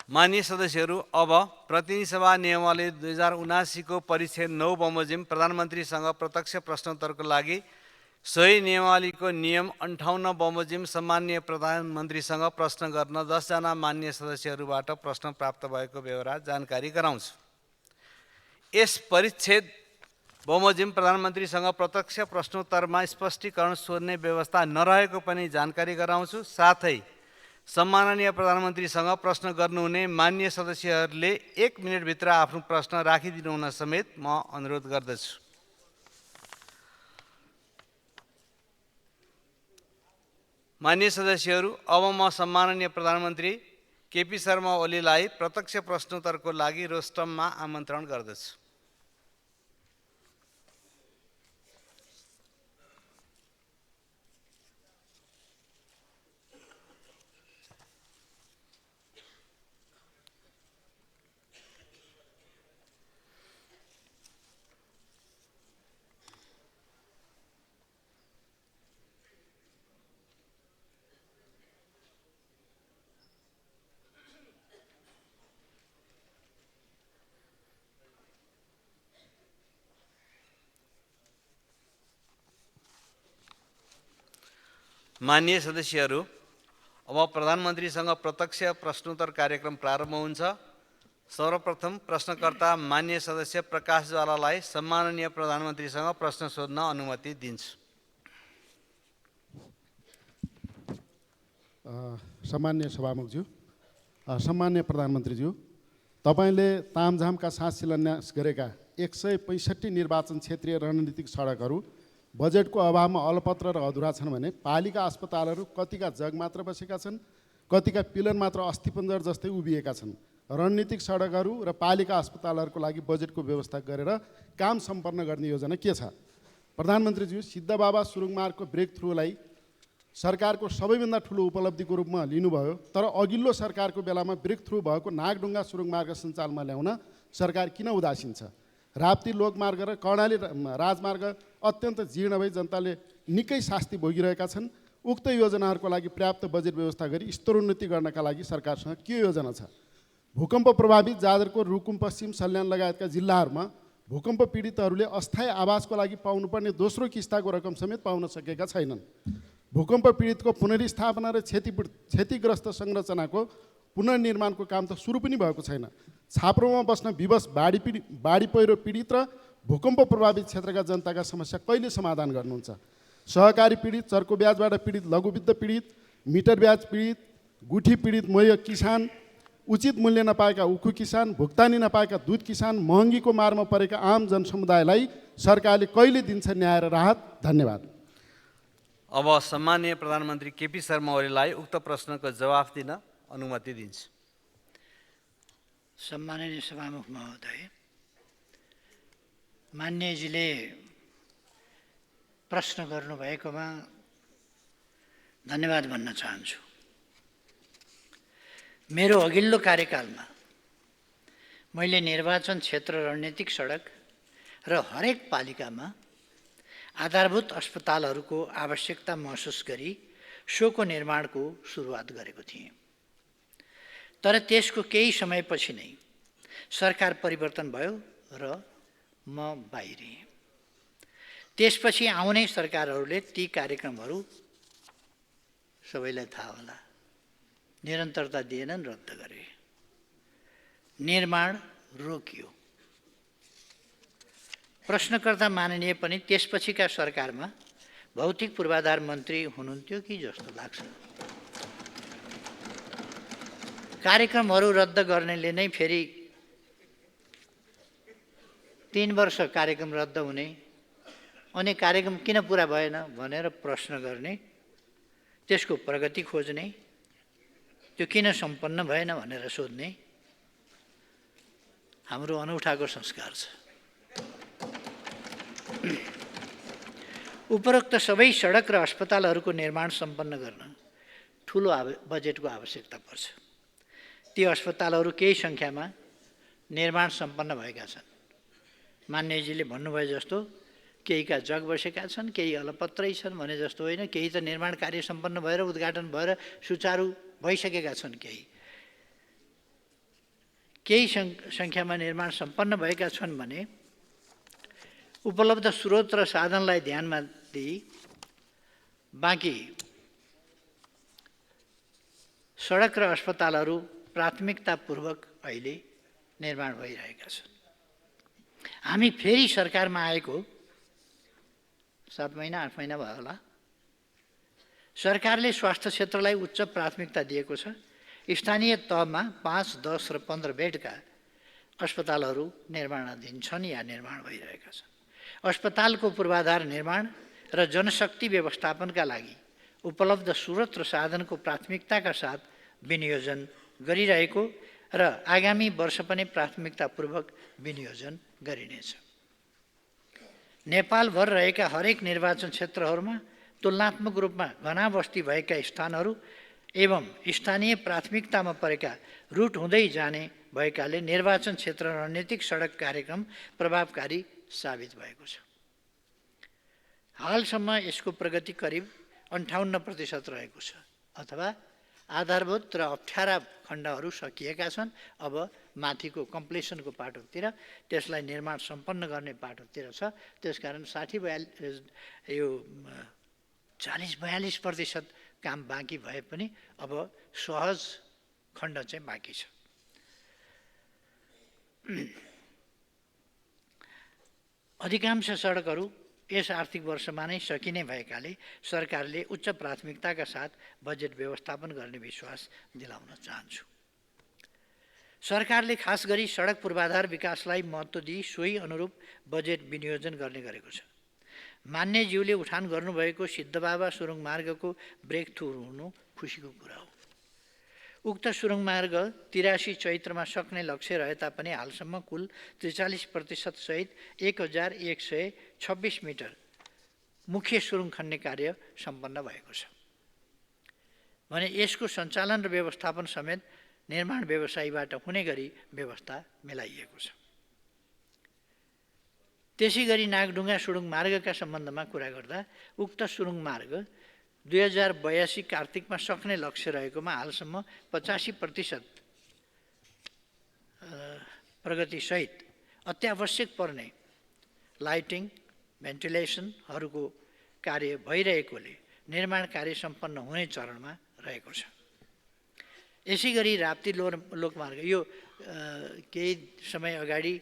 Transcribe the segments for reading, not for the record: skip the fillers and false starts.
माननीय सदस्यहरू, अब प्रतिनिधि सभा नियमावली 2079 को परिच्छेद 9 बमोजिम प्रधानमन्त्रीसँग प्रत्यक्ष प्रश्नोत्तरको लागि सोही नियमावलीको नियम 58 बमोजिम सम्माननीय प्रधानमन्त्रीसँग प्रश्न गर्न 10 जना माननीय सदस्यहरूबाट प्रश्न प्राप्त भएको बेहोरा जानकारी गराउँछु। यस परिच्छेद बमोजिम प्रधानमन्त्रीसँग प्रत्यक्ष प्रश्नोत्तरमा स्पष्टीकरण सोध्ने व्यवस्था नरहेको पनि जानकारी गराउँछु। साथै सम्माननीय प्रधानमन्त्रीसँग प्रश्न गर्नुहुने माननीय सदस्यहरूले 1 मिनेटभित्र आफ्नो प्रश्न राखिदिनुहुन समेत म अनुरोध गर्दछु। माननीय सदस्यहरू, अब म सम्माननीय प्रधानमन्त्री केपी शर्मा ओलीलाई प्रत्यक्ष प्रश्नोत्तरको लागि रोस्टममा आमन्त्रण गर्दछु। माननीय सदस्यहरू, अब प्रधानमन्त्रीसँग प्रत्यक्ष प्रश्नोत्तर कार्यक्रम प्रारम्भ हुन्छ। सर्वप्रथम प्रश्नकर्ता माननीय सदस्य प्रकाश ज्वालालाई सम्माननीय प्रधानमन्त्रीसँग प्रश्न सोध्न अनुमति दिन्छु। सम्माननीय सभामुखज्यू, सम्माननीय प्रधानमन्त्रीज्यू, तपाईले तामझामका साथ शिलान्यास गरेका 165 निर्वाचन क्षेत्रीय रणनीतिक सडकहरू बजेटको अभावमा अलपत्र र अधुरा छन् भने पालिका अस्पतालहरू कतिका जग मात्र बसेका छन्, कतिका पिलर मात्र अस्थिपञ्जर जस्तै उभिएका छन्। रणनीतिक सडकहरू र पालिका अस्पतालहरूको लागि बजेटको व्यवस्था गरेर काम सम्पन्न गर्ने योजना के छ? प्रधानमन्त्रीज्यू, सिद्धबाबा सुरुङ मार्गको ब्रेक थ्रुलाई सरकारको सबैभन्दा ठुलो उपलब्धिको रूपमा लिनुभयो, तर अघिल्लो सरकारको बेलामा ब्रेक थ्रु भएको नागढुङ्गा सुरुङ मार्ग सञ्चालनमा ल्याउन सरकार किन उदासीन छ? राप्ती लोकमार्ग र कर्णाली राजमार्ग अत्यन्त जीर्ण भई जनताले निकै शास्ति भोगिरहेका छन्। उक्त योजनाहरूको लागि पर्याप्त बजेट व्यवस्था गरी स्तरोन्नति गर्नका लागि सरकारसँग के योजना छ? भूकम्प प्रभावित जाजरकोट, रुकुम पश्चिम, सल्यान लगायतका जिल्लाहरूमा भूकम्प पीडितहरूले अस्थायी आवासको लागि पाउनुपर्ने दोस्रो किस्ताको रकम समेत पाउन सकेका छैनन्। भूकम्प पीडितको पुनर्स्थापना र क्षतिग्रस्त संरचनाको पुनर्निर्माणको काम त सुरु पनि भएको छैन। छाप्रोमा बस्न विवश बाढी पहिरो पीडित र भूकम्प प्रभावित क्षेत्रका जनताका समस्या कहिले समाधान गर्नुहुन्छ? सहकारी पीडित, चर्को ब्याजबाट पीडित, लघुवित्त पीडित, मिटर ब्याज पीडित, गुठी पीडित मोय किसान, उचित मूल्य नपाएका उखु किसान, भुक्तानी नपाएका दुध किसान, महँगीको मारमा परेका आम जनसमुदायलाई सरकारले कहिले दिन्छ न्याय र राहत? धन्यवाद। अब सम्माननीय प्रधानमन्त्री केपी शर्मा ओलीलाई उक्त प्रश्नको जवाफ दिन अनुमति दिन्छु। सम्माननीय सभामुख महोदय, मान्यजीले प्रश्न गर्नुभएकोमा धन्यवाद भन्न चाहन्छु। मेरो अघिल्लो कार्यकालमा मैले निर्वाचन क्षेत्र रणनीतिक सडक र हरेक पालिकामा आधारभूत अस्पतालहरूको आवश्यकता महसुस गरी सोको निर्माणको सुरुवात गरेको थिएँ। तर त्यसको केही समयपछि नै सरकार परिवर्तन भयो र म बाहिरिएँ। त्यसपछि आउने सरकारहरूले ती कार्यक्रमहरू सबैलाई थाहा होला, निरन्तरता दिएनन्, रद्द गरे, निर्माण रोकियो। प्रश्नकर्ता माननीय पनि त्यसपछिका सरकारमा भौतिक पूर्वाधार मन्त्री हुनुहुन्थ्यो कि जस्तो लाग्छ। कार्यक्रमहरू रद्द गर्नेले नै फेरि 3 वर्ष कार्यक्रम रद्द हुने, अनि कार्यक्रम किन पुरा भएन भनेर प्रश्न गर्ने, त्यसको प्रगति खोज्ने, त्यो किन सम्पन्न भएन भनेर सोध्ने हाम्रो अनौठाको संस्कार छ। उपरोक्त सबै सडक र अस्पतालहरूको निर्माण सम्पन्न गर्न ठुलो बजेटको आवश्यकता पर्छ। ती अस्पतालहरू केही सङ्ख्यामा निर्माण सम्पन्न भएका छन्। मान्यजीले भन्नुभयो जस्तो केहीका जग बसेका छन्, केही अलपत्रै छन् भने जस्तो होइन, केही त निर्माण कार्य सम्पन्न भएर उद्घाटन भएर सुचारू भइसकेका छन्। केही केही सङ्ख्यामा निर्माण सम्पन्न भएका छन् भने उपलब्ध स्रोत र साधनलाई ध्यानमा दिई बाँकी सडक र अस्पतालहरू प्राथमिकतापूर्वक अहिले निर्माण भइरहेका छन्। हामी फेरि सरकारमा आएको 7 महिना 8 महिना भयो होला। सरकारले स्वास्थ्य क्षेत्रलाई उच्च प्राथमिकता दिएको छ। स्थानीय तहमा 5, 10 र 15 बेडका अस्पतालहरू निर्माणाधीन छन् या निर्माण भइरहेका छन्। अस्पतालको पूर्वाधार निर्माण र जनशक्ति व्यवस्थापनका लागि उपलब्ध स्रोत र साधनको प्राथमिकताका साथ विनियोजन गरिरहेको र आगामी वर्ष पनि प्राथमिकतापूर्वक विनियोजन गरिनेछ। नेपालभर रहेका हरेक निर्वाचन क्षेत्रहरूमा तुलनात्मक रूपमा घना बस्ती भएका स्थानहरू एवं स्थानीय प्राथमिकतामा परेका रुट हुँदै जाने भएकाले निर्वाचन क्षेत्र रणनीतिक सडक कार्यक्रम प्रभावकारी साबित भएको छ। हालसम्म यसको प्रगति करिब 58% रहेको छ अथवा आधारभूत र अप्ठ्यारा खण्डहरू सकिएका छन्। अब माथिको कम्प्लिसनको पाटोतिर त्यसलाई निर्माण सम्पन्न गर्ने पाटोतिर छ। त्यसकारण 40-42% काम बाँकी भए पनि अब सहज खण्ड चाहिँ बाँकी छ। अधिकांश सडकहरू यस आर्थिक वर्षमा नै सकिने भएकाले सरकारले उच्च प्राथमिकताका साथ बजेट व्यवस्थापन गर्ने विश्वास दिलाउन चाहन्छु। सरकारले खास गरी सडक पूर्वाधार विकासलाई महत्त्व दिई सोही अनुरूप बजेट विनियोजन गर्ने गरेको छ। मान्यज्यूले उठान गर्नुभएको सिद्धबाबा सुरुङ मार्गको ब्रेक थ्रु हुनु खुसीको कुरा हो। उक्त सुरुङ मार्ग 83 चैत्रमा सक्ने लक्ष्य रहे तापनि हालसम्म कुल 43% सहित 1126 मिटर मुख्य सुरुङ खन्ने कार्य सम्पन्न भएको छ भने यसको सञ्चालन र व्यवस्थापन समेत निर्माण व्यवसायीबाट हुने गरी व्यवस्था मिलाइएको छ। त्यसैगरी नागढुङ्गा सुरुङ मार्गका सम्बन्धमा कुरा गर्दा उक्त सुरुङ मार्ग 2082 कार्तिकमा सक्ने लक्ष्य रहेकोमा हालसम्म 85% प्रगतिसहित अत्यावश्यक पर्ने लाइटिङ भेन्टिलेसनहरूको कार्य भइरहेकोले निर्माण कार्य सम्पन्न हुने चरणमा रहेको छ। यसैगरी राप्ती लोकमार्ग यो केही समय अगाडि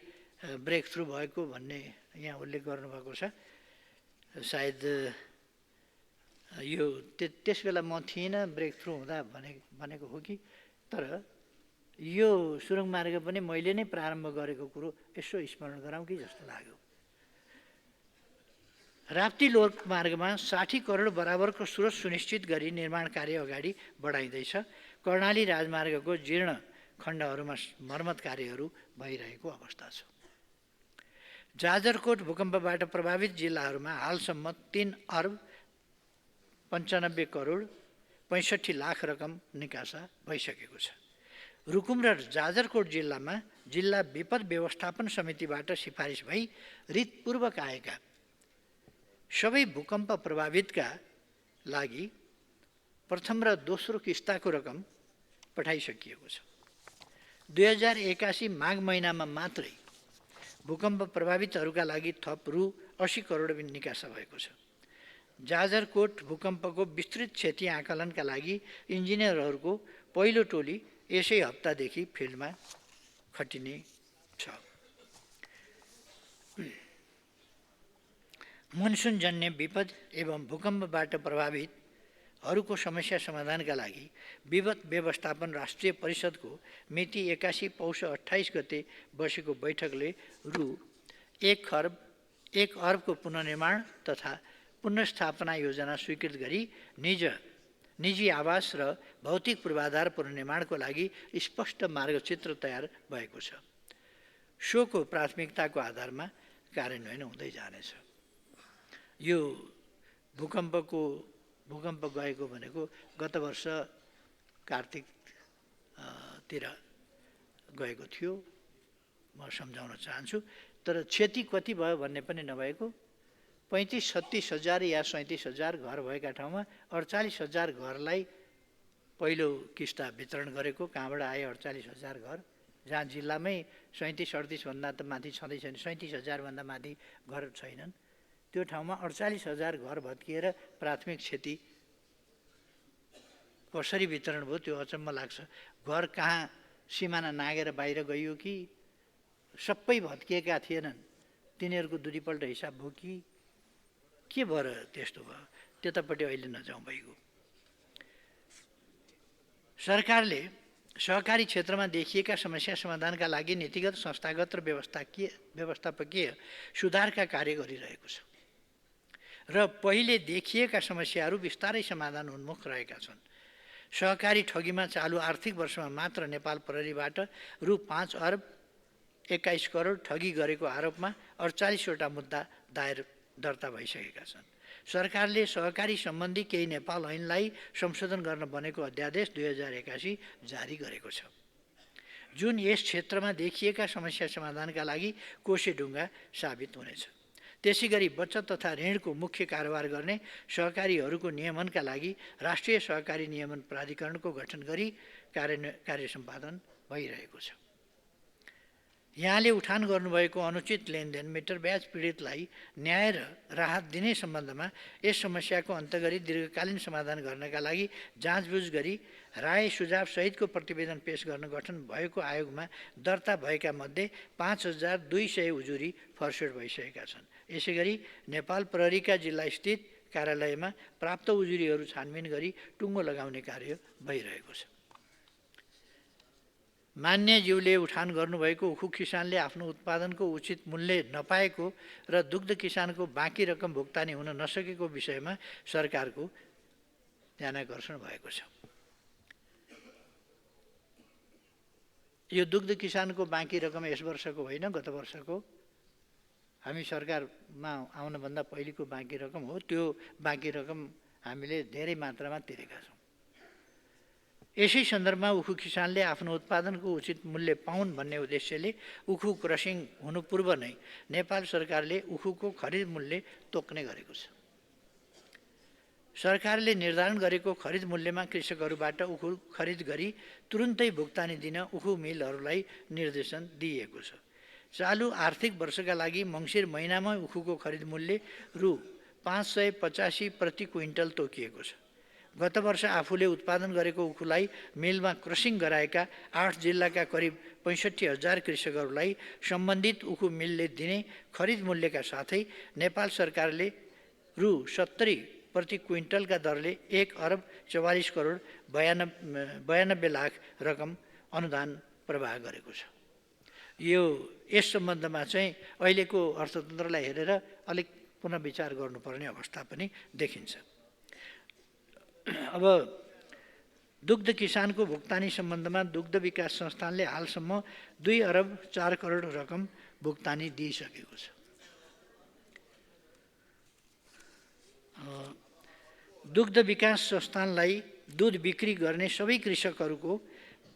ब्रेक थ्रु भएको भन्ने यहाँ उल्लेख गर्नुभएको छ। सायद यो त्यस बेला म थिइनँ ब्रेक थ्रु हुँदा भनेको हो कि, तर यो सुरुङ मार्ग पनि मैले नै प्रारम्भ गरेको कुरो यसो स्मरण गराउँ कि जस्तो लाग्यो। राप्ती लोकमार्गमा 60 करोड बराबरको स्रोत सुनिश्चित गरी निर्माण कार्य अगाडि बढाइँदैछ। कर्णाली राजमार्गको जीर्ण खण्डहरूमा मर्मत कार्यहरू भइरहेको अवस्था छ। जाजरकोट भूकम्पबाट प्रभावित जिल्लाहरूमा हालसम्म 3 अर्ब 95 करोड 65 लाख रकम निकासा भइसकेको छ। रुकुम र जाजरकोट जिल्लामा जिल्ला विपद व्यवस्थापन समितिबाट सिफारिस भई रितपूर्वक आएका सबै भूकम्प प्रभावितका लागि प्रथम र दोस्रो किस्ताको रकम पठाइसकिएको छ। 2081 माघ महिनामा मात्रै भूकम्प प्रभावितहरूका लागि थप रु 80 करोड निकासा भएको छ। जाजरकोट भूकम्पको विस्तृत क्षति आकलनका लागि इन्जिनियरहरूको पहिलो टोली यसै हप्तादेखि फिल्डमा खटिने छ। मनसुनजन्य विपद एवं भूकम्पबाट प्रभावितहरूको समस्या समाधानका लागि विपद व्यवस्थापन राष्ट्रिय परिषदको मिति 81 पौष 28 गते बसेको बैठकले रु 1 अर्बको पुनर्निर्माण तथा पुनर्स्थापना योजना स्वीकृत गरी निजी आवास र भौतिक पूर्वाधार पुनर्निर्माणको लागि स्पष्ट मार्गचित्र तयार भएको छ। सोको प्राथमिकताको आधारमा कार्यान्वयन हुँदै जानेछ। यो भूकम्प गएको भनेको गत वर्ष कार्तिकतिर गएको थियो, म सम्झाउन चाहन्छु। तर क्षति कति भयो भन्ने पनि नभएको 35-36 हजार या 37 हजार घर भएका ठाउँमा 48 हजार घरलाई पहिलो किस्ता वितरण गरेको। कहाँबाट आयो 48 हजार घर जहाँ जिल्लामै 37-38 भन्दा त माथि छँदै छैन, 37,000 भन्दा माथि घर छैनन्, त्यो ठाउँमा 48,000 घर भत्किएर प्राथमिक क्षति कसरी वितरण भयो त्यो अचम्म लाग्छ। घर कहाँ सिमाना नागेर बाहिर गइयो कि सबै भत्किएका थिएनन्, तिनीहरूको दुईपल्ट हिसाब भयो कि के भएर त्यस्तो भयो, त्यतापट्टि अहिले नजाउँ भइगयो। सरकारले सहकारी क्षेत्रमा देखिएका समस्या समाधानका लागि नीतिगत, संस्थागत र व्यवस्थापकीय सुधारका कार्य गरिरहेको छ र पहिले देखिएका समस्याहरू बिस्तारै समाधान उन्मुख रहेका छन्। सहकारी ठगीमा चालु आर्थिक वर्षमा मात्र नेपाल प्रहरीबाट रु 5 अर्ब 21 करोड ठगी गरेको आरोपमा 48वटा मुद्दा दर्ता भइसकेका छन्। सरकारले सहकारी सम्बन्धी केही नेपाल ऐनलाई संशोधन गर्न बनेको अध्यादेश 2081 जारी गरेको छ, जुन यस क्षेत्रमा देखिएका समस्या समाधानका लागि कोसेढुङ्गा साबित हुनेछ। त्यसैगरी बचत तथा ऋणको मुख्य कारोबार गर्ने सहकारीहरूको नियमनका लागि राष्ट्रिय सहकारी नियमन प्राधिकरणको गठन गरी कार्य सम्पादन भइरहेको छ। यहाँले उठान गर्नुभएको अनुचित लेनदेन मिटर ब्याज पीडितलाई न्याय र राहत दिने सम्बन्धमा यस समस्याको अन्त्य गरी दीर्घकालीन समाधान गर्नका लागि जाँचबुझ गरी राय सुझाव सहितको प्रतिवेदन पेश गर्न गठन भएको आयोगमा दर्ता भएका मध्ये 5,200 उजुरी फर्सेट भइसकेका छन्। यसैगरी नेपाल प्रहरीका जिल्लास्थित कार्यालयमा प्राप्त उजुरीहरू छानबिन गरी टुङ्गो लगाउने कार्य भइरहेको छ। मान्यज्यूले उठान गर्नुभएको उखु किसानले आफ्नो उत्पादनको उचित मूल्य नपाएको र दुग्ध किसानको बाँकी रकम भुक्तानी हुन नसकेको विषयमा सरकारको ध्यानाकर्षण भएको छ। यो दुग्ध किसानको बाँकी रकम यस वर्षको होइन, गत वर्षको हामी सरकारमा आउनुभन्दा पहिलेको बाँकी रकम हो। त्यो बाँकी रकम हामीले धेरै मात्रामा तिरेका छौँ। यसै सन्दर्भमा उखु किसानले आफ्नो उत्पादनको उचित मूल्य पाउन् भन्ने उद्देश्यले उखु क्रसिङ हुनु पूर्व नै नेपाल सरकारले उखुको खरिद मूल्य तोक्ने गरेको छ। सरकारले निर्धारण गरेको खरिद मूल्यमा कृषकहरूबाट उखु खरिद गरी तुरुन्तै भुक्तानी दिन उखु मिलहरूलाई निर्देशन दिइएको छ। चालु आर्थिक वर्षका लागि मङ्सिर महिनामा उखुको खरिद मूल्य रु 585 प्रति क्विन्टल तोकिएको छ। गत वर्ष आफूले उत्पादन गरेको उखुलाई मिलमा क्रसिङ गराएका 8 जिल्लाका करिब 65,000 कृषकहरूलाई सम्बन्धित उखु मिलले दिने खरिद मूल्यका साथै नेपाल सरकारले रु 70 प्रति क्विन्टलका दरले 1 अर्ब 44 करोड 92 लाख रकम अनुदान प्रवाह गरेको छ। यस सम्बन्धमा चाहिँ अहिलेको अर्थतन्त्रलाई हेरेर अलिक पुनः विचार गर्नुपर्ने अवस्था पनि देखिन्छ। अब दुग्ध किसानको भुक्तानी सम्बन्धमा दुग्ध विकास संस्थानले हालसम्म 2 अर्ब 4 करोड रकम भुक्तानी दिइसकेको छ। दुग्ध विकास संस्थानलाई दुध बिक्री गर्ने सबै कृषकहरूको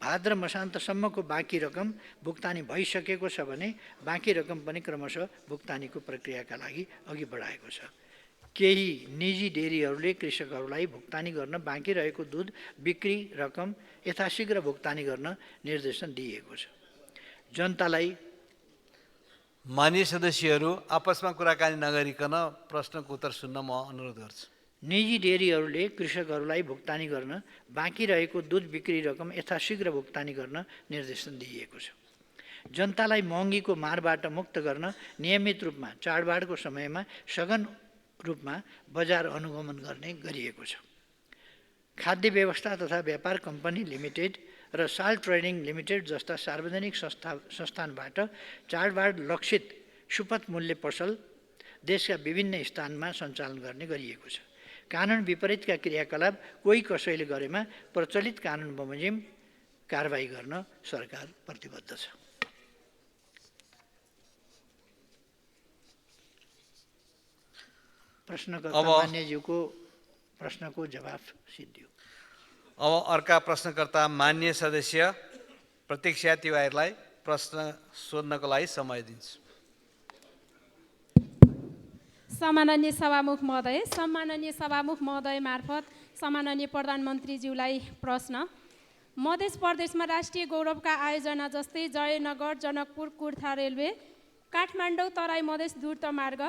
भाद्र मसान्तसम्मको बाँकी रकम भुक्तानी भइसकेको छ भने बाँकी रकम पनि क्रमशः भुक्तानीको प्रक्रियाका लागि अघि बढाएको छ। केही निजी डेरीहरूले कृषकहरूलाई भुक्तानी गर्न बाँकी रहेको दुध बिक्री रकम यथाशीघ्र भुक्तानी गर्न निर्देशन दिएको छ। जनतालाई मान्य सदस्यहरू आपसमा कुराकानी नगरिकन प्रश्नको उत्तर सुन्न म अनुरोध गर्छु। निजी डेरीहरूले कृषकहरूलाई भुक्तानी गर्न बाँकी रहेको दुध बिक्री रकम यथाशीघ्र भुक्तानी गर्न निर्देशन दिइएको छ। जनतालाई महँगीको मारबाट मुक्त गर्न नियमित रूपमा चाडबाडको समयमा सघन रूपमा बजार अनुगमन गर्ने गरिएको छ। खाद्य व्यवस्था तथा व्यापार कम्पनी लिमिटेड र साल ट्रेडिङ लिमिटेड जस्ता सार्वजनिक संस्थानबाट चाडबाड लक्षित सुपथ मूल्य पसल देशका विभिन्न स्थानमा सञ्चालन गर्ने गरिएको छ। कानुन विपरीतका क्रियाकलाप कोही कसैले गरेमा प्रचलित कानुन बमोजिम कारबाही गर्न सरकार प्रतिबद्ध छ। प्रश्नकर्ता मान्यज्यूको प्रश्नको जवाफ सिद्धियो। अब अर्का प्रश्नकर्ता मान्य सदस्य प्रतीक्षा तिवारीलाई प्रश्न सोध्नको लागि समय दिन्छु। सम्माननीय सभामुख महोदय मार्फत सम्माननीय प्रधानमन्त्रीज्यूलाई प्रश्न। मध्य प्रदेशमा राष्ट्रिय गौरवका आयोजना जस्तै जयनगर, जनकपुर, कुर्था रेलवे, काठमाडौँ तराई मधेस द्रुत मार्ग,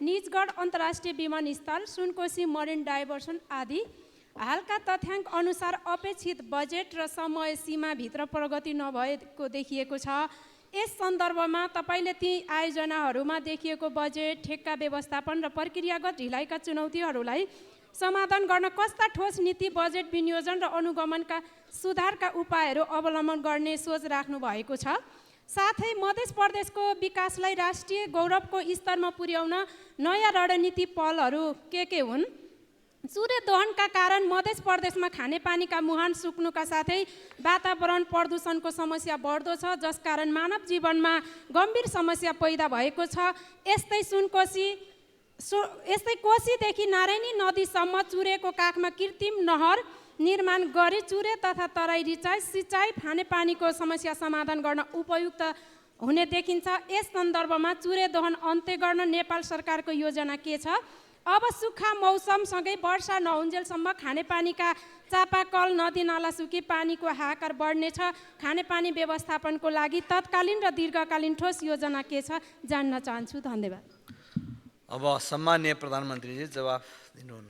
निजगढ अन्तर्राष्ट्रिय विमानस्थल, सुनकोशी मरिन डाइभर्सन आदि हालका तथ्याङ्क अनुसार अपेक्षित बजेट र समय सीमाभित्र प्रगति नभएको देखिएको छ। यस सन्दर्भमा तपाईँले ती आयोजनाहरूमा देखिएको बजेट, ठेक्का व्यवस्थापन र प्रक्रियागत ढिलाइका चुनौतीहरूलाई समाधान गर्न कस्ता ठोस नीति, बजेट विनियोजन र अनुगमनका सुधारका उपायहरू अवलम्बन गर्ने सोच राख्नु भएको छ? साथै मध्य प्रदेशको विकासलाई राष्ट्रिय गौरवको स्तरमा पुर्याउन नयाँ रणनीति पहलहरू के हुन्? चुरे दोहनका कारण मध्य प्रदेशमा खानेपानीका मुहान सुक्नुका साथै वातावरण प्रदूषणको समस्या बढ्दो छ, जसकारण मानव जीवनमा गम्भीर समस्या पैदा भएको छ। यस्तै कोशीदेखि नारायणी नदीसम्म चुरेको काखमा कृत्रिम नहर निर्माण गरी चुरे तथा तराई रिचाइ, सिँचाइ, खानेपानीको समस्या समाधान गर्न उपयुक्त हुने देखिन्छ। यस सन्दर्भमा चुरे दोहन अन्त्य गर्न नेपाल सरकारको योजना के छ? अब सुक्खा मौसमसँगै वर्षा नहुन्जेलसम्म खानेपानीका चापाकल, नदीनाला सुकी पानीको हाहाकार बढ्नेछ। खानेपानी व्यवस्थापनको लागि तत्कालीन र दीर्घकालीन ठोस योजना के छ जान्न चाहन्छु। धन्यवाद। अब सम्माननीय प्रधानमन्त्रीजी जवाफ दिनुहुन।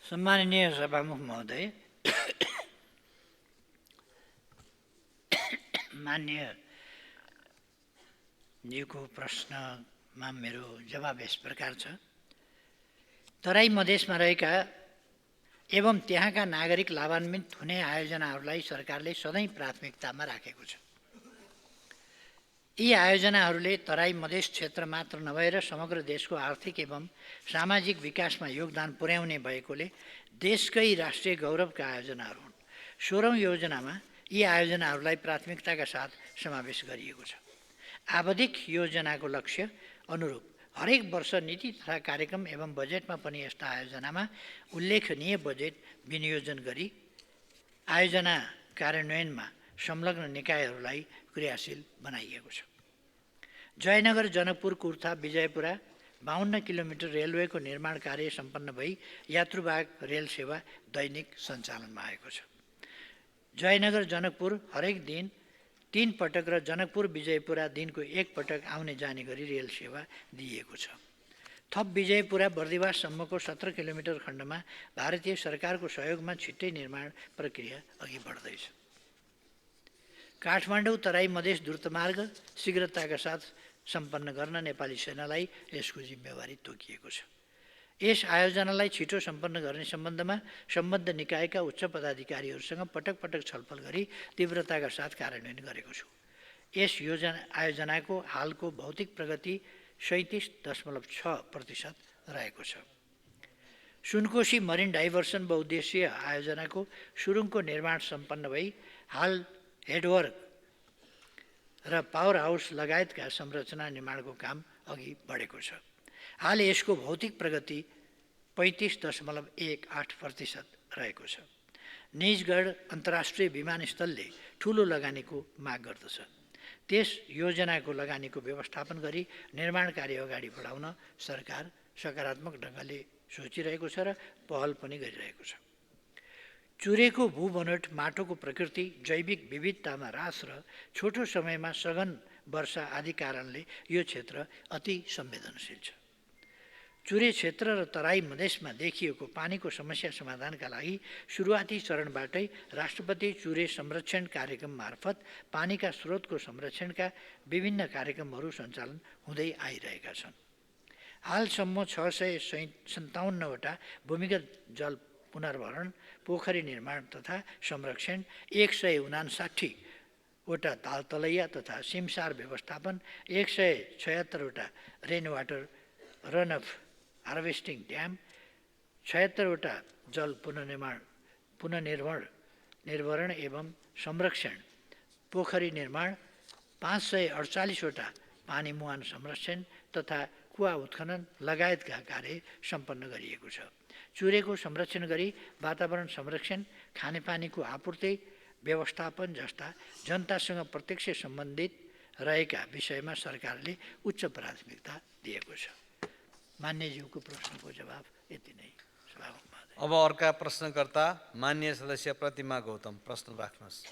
सम्माननीय सभामुख महोदय, माननीय ज्यूको प्रश्नमा मेरो जवाब यस प्रकार छ। तराई मधेसमा रहेका एवं त्यहाँका नागरिक लाभान्वित हुने आयोजनाहरूलाई सरकारले सधैँ प्राथमिकतामा राखेको छ। यी आयोजनाहरूले तराई मधेस क्षेत्र मात्र नभएर समग्र देशको आर्थिक एवं सामाजिक विकासमा योगदान पुर्याउने भएकोले देशकै राष्ट्रिय गौरवका आयोजनाहरू हुन्। 16औं योजनामा यी आयोजनाहरूलाई प्राथमिकताका साथ समावेश गरिएको छ। आवधिक योजनाको लक्ष्य अनुरूप हरेक वर्ष नीति तथा कार्यक्रम एवं बजेटमा पनि यस्ता आयोजनामा उल्लेखनीय बजेट विनियोजन गरी आयोजना कार्यान्वयनमा संलग्न निकायहरूलाई क्रियाशील बनाइएको छ। जयनगर, जनकपुर, कुर्था, विजयपुरा 52 किलोमिटर रेलवेको निर्माण कार्य सम्पन्न भई यात्रुवाहक रेल सेवा दैनिक सञ्चालनमा आएको छ। जयनगर जनकपुर हरेक दिन 3 पटक र जनकपुर विजयपुरा दिनको 1 पटक आउने जाने गरी रेल सेवा दिइएको छ। थप विजयपुरा बर्दिवाससम्मको 17 किलोमिटर खण्डमा भारतीय सरकारको सहयोगमा छिट्टै निर्माण प्रक्रिया अघि बढ्दैछ। काठमाडौँ तराई मधेस द्रुतमार्ग शीघ्रताका साथ सम्पन्न गर्न नेपाली सेनालाई यसको जिम्मेवारी तोकिएको छ। यस आयोजनालाई छिटो सम्पन्न गर्ने सम्बन्धमा सम्बद्ध निकायका उच्च पदाधिकारीहरूसँग पटक पटक छलफल गरी तीव्रताका साथ कार्यान्वयन गरेको छु। यस आयोजनाको हालको भौतिक प्रगति 37.6% रहेको छ। सुनकोशी मरिन डाइभर्सन बहुद्देश्यीय आयोजनाको सुरुङको निर्माण सम्पन्न भई हाल हेडवर्क र पावर हाउस लगायतका संरचना निर्माणको काम अघि बढेको छ। हाल यसको भौतिक प्रगति 35.18% रहेको छ। निजगढ अन्तर्राष्ट्रिय विमानस्थलले ठुलो लगानीको माग गर्दछ। त्यस योजनाको लगानीको व्यवस्थापन गरी निर्माण कार्य अगाडि बढाउन सरकार सकारात्मक ढङ्गले सोचिरहेको छ र पहल पनि गरिरहेको छ। चुरेको भूबनोट, माटोको प्रकृति, जैविक विविधतामा ह्रास र छोटो समयमा सघन वर्षा आदि कारणले यो क्षेत्र अति संवेदनशील छ। चुरे क्षेत्र र तराई मधेसमा देखिएको पानीको समस्या समाधानका लागि सुरुवाती चरणबाटै राष्ट्रपति चुरे संरक्षण कार्यक्रम मार्फत पानीका स्रोतको संरक्षणका विभिन्न कार्यक्रमहरू सञ्चालन हुँदै आइरहेका छन्। हालसम्म 657 वटा भूमिगत जल पुनर्भरण, पोखरी निर्माण तथा संरक्षण, 159 वटा तालतलैया तथा सिमसार व्यवस्थापन, 176 वटा rain water run of harvesting dam, 76 वटा जल पुनर्निर्भरण एवं संरक्षण, पोखरी निर्माण, 548 वटा पानी मुहान संरक्षण तथा कुवा उत्खनन लगायतका कार्य सम्पन्न गरिएको छ। चुरेको संरक्षण गरी वातावरण संरक्षण, खानेपानीको आपूर्ति व्यवस्थापन जस्ता जनतासँग प्रत्यक्ष सम्बन्धित रहेका विषयमा सरकारले उच्च प्राथमिकता दिएको छ। मान्यज्यूको प्रश्नको जवाब यति नै। सभामुख महोदय। महोदय। अब अर्का प्रश्नकर्ता माननीय सदस्य प्रतिमा गौतम, प्रश्न राख्नुहोस्।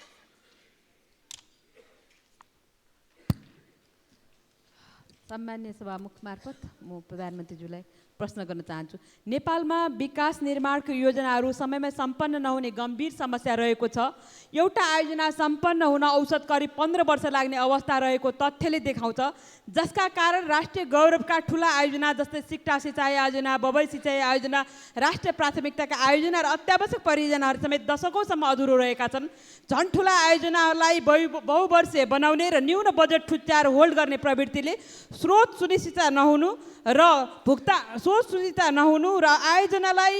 सम्मान्य सभामुख मार्फत म प्रधानमन्त्रीज्यूलाई प्रश्न गर्न चाहन्छु। नेपालमा विकास निर्माणको योजनाहरू समयमा सम्पन्न नहुने गम्भीर समस्या रहेको छ। एउटा आयोजना सम्पन्न हुन औसत करिब 15 वर्ष लाग्ने अवस्था रहेको तथ्यले देखाउँछ, जसका कारण राष्ट्रिय गौरवका ठुला आयोजना जस्तै सिक्टा सिँचाइ आयोजना, बबई सिँचाइ आयोजना, राष्ट्रिय प्राथमिकताका आयोजना र अत्यावश्यक परियोजनाहरू समेत दशकौँसम्म अधुरो रहेका छन्। झन् ठुला आयोजनालाई बहुवर्षीय बनाउने र न्यून बजेट ठुच्याएर होल्ड गर्ने प्रवृत्तिले स्रोत सुनिश्चित नहुनु र आयोजनालाई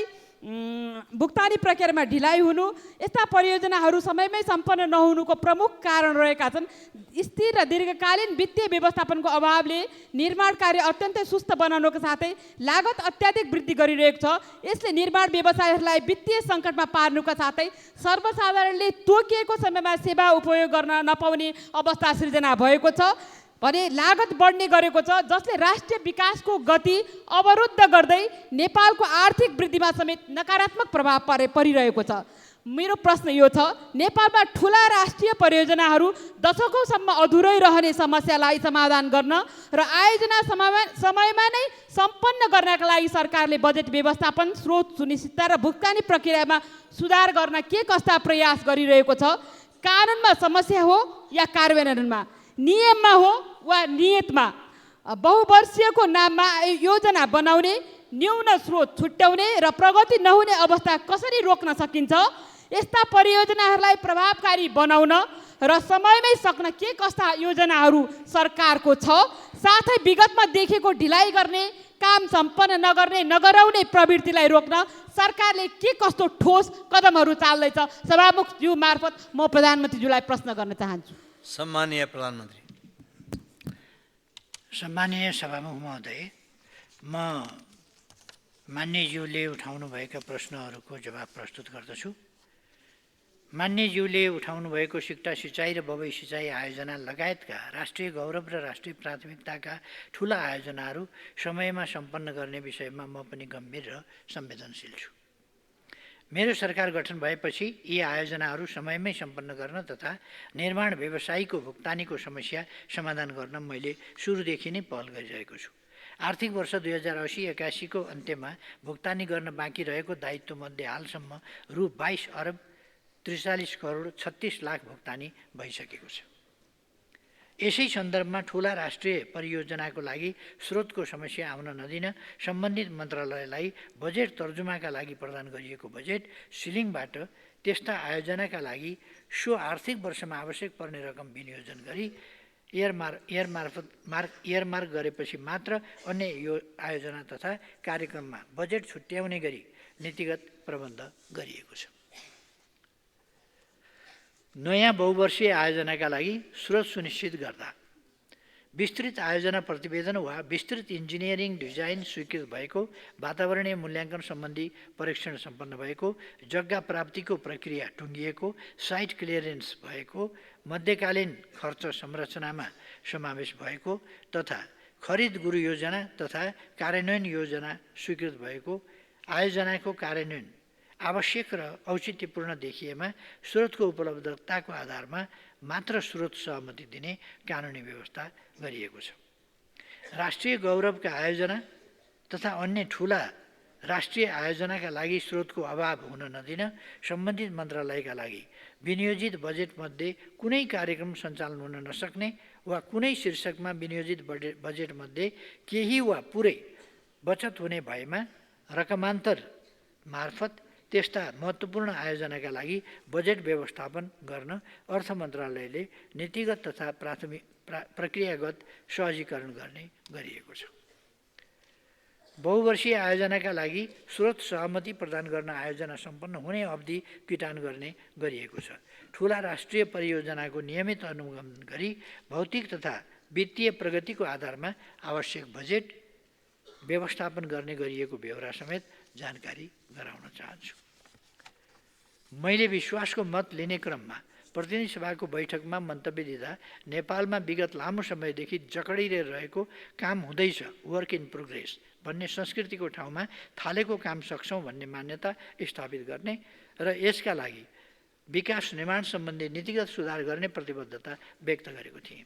भुक्तानी प्रक्रियामा ढिलाइ हुनु, यस्ता परियोजनाहरू समयमै सम्पन्न नहुनुको प्रमुख कारण रहेका छन्। स्थिर र दीर्घकालीन वित्तीय व्यवस्थापनको अभावले निर्माण कार्य अत्यन्तै सुस्त बनाउनुको साथै लागत अत्याधिक वृद्धि गरिरहेको छ। यसले निर्माण व्यवसायहरूलाई वित्तीय सङ्कटमा पार्नुका साथै सर्वसाधारणले तोकिएको समयमा सेवा उपयोग गर्न नपाउने अवस्था सृजना भएको छ भने लागत बढ्ने गरेको छ, जसले राष्ट्रिय विकासको गति अवरुद्ध गर्दै नेपालको आर्थिक वृद्धिमा समेत नकारात्मक प्रभाव परिरहेको छ। मेरो प्रश्न यो छ, नेपालमा ठुला राष्ट्रिय परियोजनाहरू दशकौँसम्म अधुरै रहने समस्यालाई समाधान गर्न र आयोजना समयमा नै सम्पन्न गर्नका लागि सरकारले बजेट व्यवस्थापन, स्रोत सुनिश्चितता र भुक्तानी प्रक्रियामा सुधार गर्न के कस्ता प्रयास गरिरहेको छ? कानुनमा समस्या हो या कार्यान्वयनमा, नियममा हो वा नियतमा? बहुवर्षीयको नाममा योजना बनाउने, न्यून स्रोत छुट्याउने र प्रगति नहुने अवस्था कसरी रोक्न सकिन्छ? यस्ता परियोजनाहरूलाई प्रभावकारी बनाउन र समयमै सक्न के कस्ता योजनाहरू सरकारको छ? साथै विगतमा देखेको ढिलाइ गर्ने, काम सम्पन्न नगराउने प्रवृत्तिलाई रोक्न सरकारले के कस्तो ठोस कदमहरू चाल्दैछ? सभामुखज्यू मार्फत म प्रधानमन्त्रीज्यूलाई प्रश्न गर्न चाहन्छु। सम्मानीय प्रधानमन्त्री। सम्मानीय सभामुख महोदय, म मान्यज्यूले उठाउनु भएका प्रश्नहरूको जवाब प्रस्तुत गर्दछु। मान्यज्यूले उठाउनु भएको सिक्टा सिँचाइ र बबई सिँचाइ आयोजना लगायतका राष्ट्रिय गौरव र राष्ट्रिय प्राथमिकताका ठुला आयोजनाहरू समयमा सम्पन्न गर्ने विषयमा म पनि गम्भीर र संवेदनशील छु। मेरो सरकार गठन भएपछि यी आयोजनाहरू समयमै सम्पन्न गर्न तथा निर्माण व्यवसायीको भुक्तानीको समस्या समाधान गर्न मैले सुरुदेखि नै पहल गरिरहेको छु। आर्थिक वर्ष 2080-81 को अन्त्यमा भुक्तानी गर्न बाँकी रहेको दायित्वमध्ये हालसम्म रु 22 अरब 43 करोड 36 लाख भुक्तानी भइसकेको छ। यसै सन्दर्भमा ठुला राष्ट्रिय परियोजनाको लागि स्रोतको समस्या आउन नदिन सम्बन्धित मन्त्रालयलाई बजेट तर्जुमाका लागि प्रदान गरिएको बजेट सिलिङबाट त्यस्ता आयोजनाका लागि सो आर्थिक वर्षमा आवश्यक पर्ने रकम विनियोजन गरी इयरमार्क गरेपछि मात्र अन्य यो आयोजना तथा कार्यक्रममा बजेट छुट्याउने गरी नीतिगत प्रबन्ध गरिएको छ। नयाँ बहुवर्षीय आयोजनाका लागि स्रोत सुनिश्चित गर्दा विस्तृत आयोजना प्रतिवेदन वा विस्तृत इन्जिनियरिङ डिजाइन स्वीकृत भएको, वातावरणीय मूल्याङ्कन सम्बन्धी परीक्षण सम्पन्न भएको, जग्गा प्राप्तिको प्रक्रिया टुङ्गिएको, साइट क्लियरेन्स भएको, मध्यकालीन खर्च संरचनामा समावेश भएको तथा खरिद गुरु योजना तथा कार्यान्वयन योजना स्वीकृत भएको आयोजनाको कार्यान्वयन आवश्यक र औचित्यपूर्ण देखिएमा स्रोतको उपलब्धताको आधारमा मात्र स्रोत सहमति दिने कानुनी व्यवस्था गरिएको छ। राष्ट्रिय गौरवका आयोजना तथा अन्य ठुला राष्ट्रिय आयोजनाका लागि स्रोतको अभाव हुन नदिन सम्बन्धित मन्त्रालयका लागि विनियोजित बजेटमध्ये कुनै कार्यक्रम सञ्चालन हुन नसक्ने वा कुनै शीर्षकमा विनियोजित बजेटमध्ये केही वा पुरै बचत हुने भएमा रकमान्तर मार्फत त्यस्ता महत्त्वपूर्ण आयोजनाका लागि बजेट व्यवस्थापन गर्न अर्थ मन्त्रालयले नीतिगत तथा प्रक्रियागत सहजीकरण गर्ने गरिएको छ। बहुवर्षीय आयोजनाका लागि स्रोत सहमति प्रदान गर्न आयोजना सम्पन्न हुने अवधि किटान गर्ने गरिएको छ। ठुला राष्ट्रिय परियोजनाको नियमित अनुगमन गरी भौतिक तथा वित्तीय प्रगतिको आधारमा आवश्यक बजेट व्यवस्थापन गर्ने गरिएको बेहोरा समेत जानकारी गराउन चाहन्छु। मैले विश्वासको मत लिने क्रममा प्रतिनिधि सभाको बैठकमा मन्तव्य दिँदा नेपालमा विगत लामो समयदेखि जकडिएर रहेको काम हुँदैछ, वर्क इन प्रोग्रेस भन्ने संस्कृतिको ठाउँमा थालेको काम सक्छौँ भन्ने मान्यता स्थापित गर्ने र यसका लागि विकास निर्माण सम्बन्धी नीतिगत सुधार गर्ने प्रतिबद्धता व्यक्त गरेको थिएँ।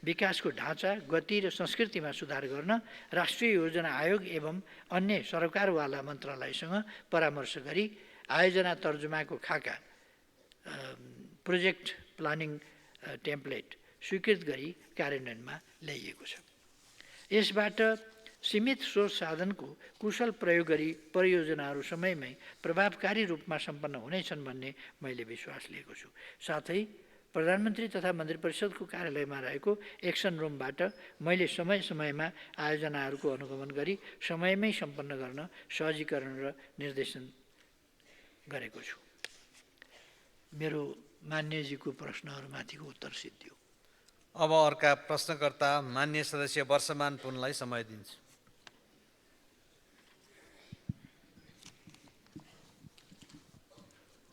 विकासको ढाँचा, गति र संस्कृतिमा सुधार गर्न राष्ट्रिय योजना आयोग एवं अन्य सरकारवाला मन्त्रालयसँग परामर्श गरी आयोजना तर्जुमाको खाका प्रोजेक्ट प्लानिङ टेम्प्लेट स्वीकृत गरी कार्यान्वयनमा ल्याइएको छ। यसबाट सीमित स्रोत साधनको कुशल प्रयोग गरी परियोजनाहरू समयमै प्रभावकारी रूपमा सम्पन्न हुनेछन् भन्ने मैले विश्वास लिएको छु। साथै प्रधानमन्त्री तथा मन्त्री परिषदको कार्यालयमा रहेको एक्सन रुमबाट मैले समय समयमा आयोजनाहरूको अनुगमन गरी समयमै सम्पन्न गर्न सहजीकरण र निर्देशन गरेको छु। मेरो मान्यजीको प्रश्नहरूमाथिको उत्तर सिद्धियो। अब अर्का प्रश्नकर्ता मान्य सदस्य वर्षमान पुनलाई समय दिन्छु।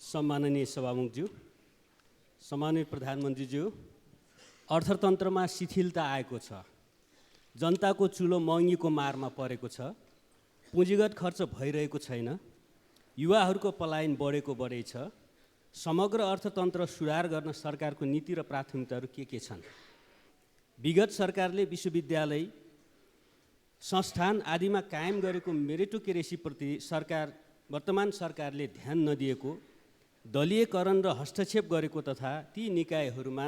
सम्माननीय सभामुखज्यू, सम्माननीय प्रधानमन्त्रीज्यू, अर्थतन्त्रमा शिथिलता आएको छ, जनताको चुलो महँगीको मारमा परेको छ, पुँजीगत खर्च भइरहेको छैन, युवाहरूको पलायन बढेको छ, समग्र अर्थतन्त्र सुधार गर्न सरकारको नीति र प्राथमिकताहरू के छन्? विगत सरकारले विश्वविद्यालय, संस्थान आदिमा कायम गरेको मेरिटोक्रेसीप्रति वर्तमान सरकारले ध्यान नदिएको, दलीयकरण र हस्तक्षेप गरेको तथा ती निकायहरूमा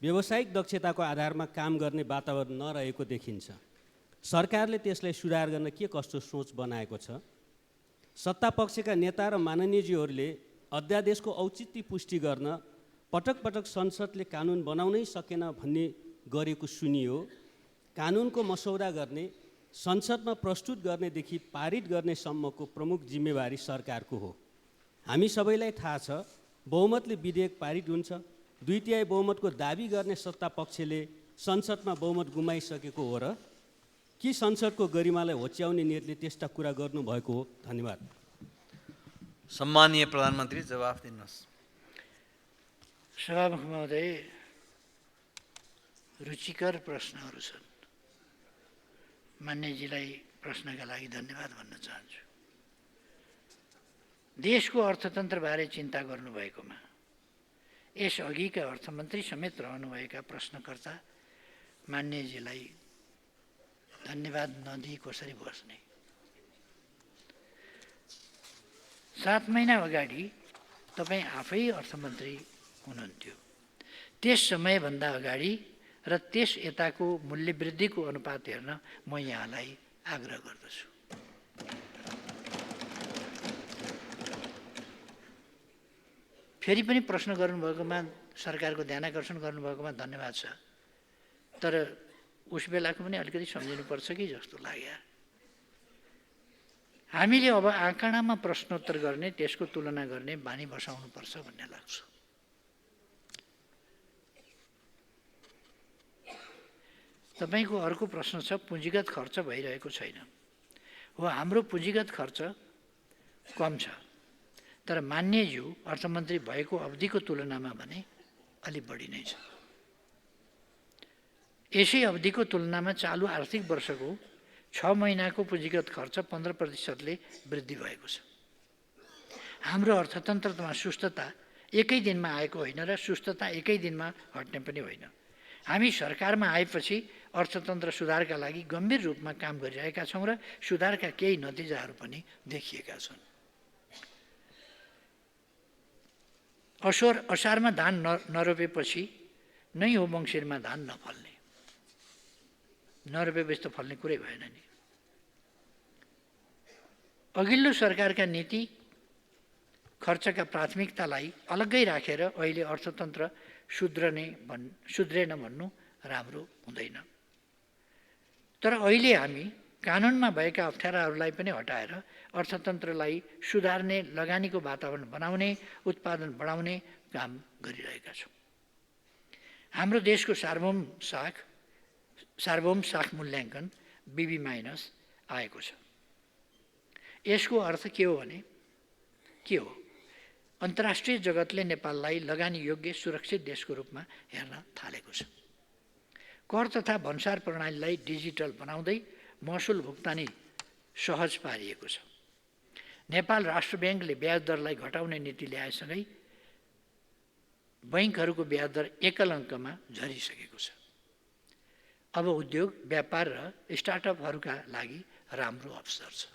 व्यावसायिक दक्षताको आधारमा काम गर्ने वातावरण नरहेको देखिन्छ। सरकारले त्यसलाई सुधार गर्न के कस्तो सोच बनाएको छ? सत्तापक्षका नेता र माननीयज्यूहरूले अध्यादेशको औचित्य पुष्टि गर्न पटक पटक संसदले कानुन बनाउनै सकेन भन्ने गरेको सुनियो। कानुनको मसौदा गर्ने, संसदमा प्रस्तुत गर्नेदेखि पारित गर्ने सम्मको प्रमुख जिम्मेवारी सरकारको हो। हामी सबैलाई थाहा छ, बहुमतले विधेयक पारित हुन्छ, 2/3 बहुमतको दाबी गर्ने सत्ता पक्षले संसदमा बहुमत गुमाइसकेको हो र कि संसदको गरिमालाई होच्याउने नियतले त्यस्ता कुरा गर्नुभएको हो? धन्यवाद। सम्मानीय प्रधानमन्त्री जवाफ दिनुहोस्। सभामुख महोदय, रुचिकर प्रश्नहरू छन्। मान्यजीलाई प्रश्नका लागि धन्यवाद भन्न चाहन्छु। देशको अर्थतन्त्रबारे चिन्ता गर्नुभएकोमा यसअघिका अर्थमन्त्री समेत रहनुभएका प्रश्नकर्ता मान्यजीलाई धन्यवाद नदिई कसरी बस्ने? 7 महिना अगाडि तपाईँ आफै अर्थमन्त्री हुनुहुन्थ्यो। त्यस समयभन्दा अगाडि र त्यस यताको मूल्यवृद्धिको अनुपात हेर्न म यहाँलाई आग्रह गर्दछु। फेरि पनि प्रश्न गर्नुभएकोमा, सरकारको ध्यानाकर्षण गर्नुभएकोमा धन्यवाद छ। तर उस बेलाको पनि अलिकति सम्झिनुपर्छ कि जस्तो लाग्यो। हामीले अब आँकडामा प्रश्नोत्तर गर्ने, त्यसको तुलना गर्ने बानी बसाउनुपर्छ भन्ने लाग्छ। तपाईँको अर्को प्रश्न छ, पुँजीगत खर्च भइरहेको छैन। हो, हाम्रो पुँजीगत खर्च कम छ, तर मान्यज्यू अर्थमन्त्री भएको अवधिको तुलनामा भने अलि बढी नै छ। यसै अवधिको तुलनामा चालु आर्थिक वर्षको 6 महिनाको पुँजीगत खर्च 15%ले वृद्धि भएको छ। हाम्रो अर्थतन्त्रमा सुस्तता एकै दिनमा आएको होइन र सुस्तता एकै दिनमा हट्ने पनि होइन। हामी सरकारमा आएपछि अर्थतन्त्र सुधारका लागि गम्भीर रूपमा काम गरिरहेका छौँ र सुधारका केही नतिजाहरू पनि देखिएका छन्। असारमा धान नरोपेपछि नै हो मङ्सिरमा धान नफल्ने। नरोपेपछि त फल्ने कुरै भएन नि। अघिल्लो सरकारका नीति खर्चका प्राथमिकतालाई अलग्गै राखेर अहिले अर्थतन्त्र सुध्रेन भन्नु राम्रो हुँदैन। तर अहिले हामी कानुनमा भएका अप्ठ्याराहरूलाई पनि हटाएर अर्थतन्त्रलाई सुधार्ने, लगानीको वातावरण बनाउने, उत्पादन बढाउने काम गरिरहेका छौँ। हाम्रो देशको सार्वभौम साख मूल्याङ्कन BB- आएको छ। यसको अर्थ के हो भने के हो? अन्तर्राष्ट्रिय जगतले नेपाललाई लगानी योग्य सुरक्षित देशको रूपमा हेर्न थालेको छ। कर तथा भन्सार प्रणालीलाई डिजिटल बनाउँदै महसुल भुक्तानी सहज पारिएको छ। नेपाल राष्ट्र ब्याङ्कले ब्याज दरलाई घटाउने नीति ल्याएसँगै बैङ्कहरूको ब्याज दर एकल अङ्कमा झरिसकेको छ। अब उद्योग, व्यापार र स्टार्टअपहरूका लागि राम्रो अवसर छ।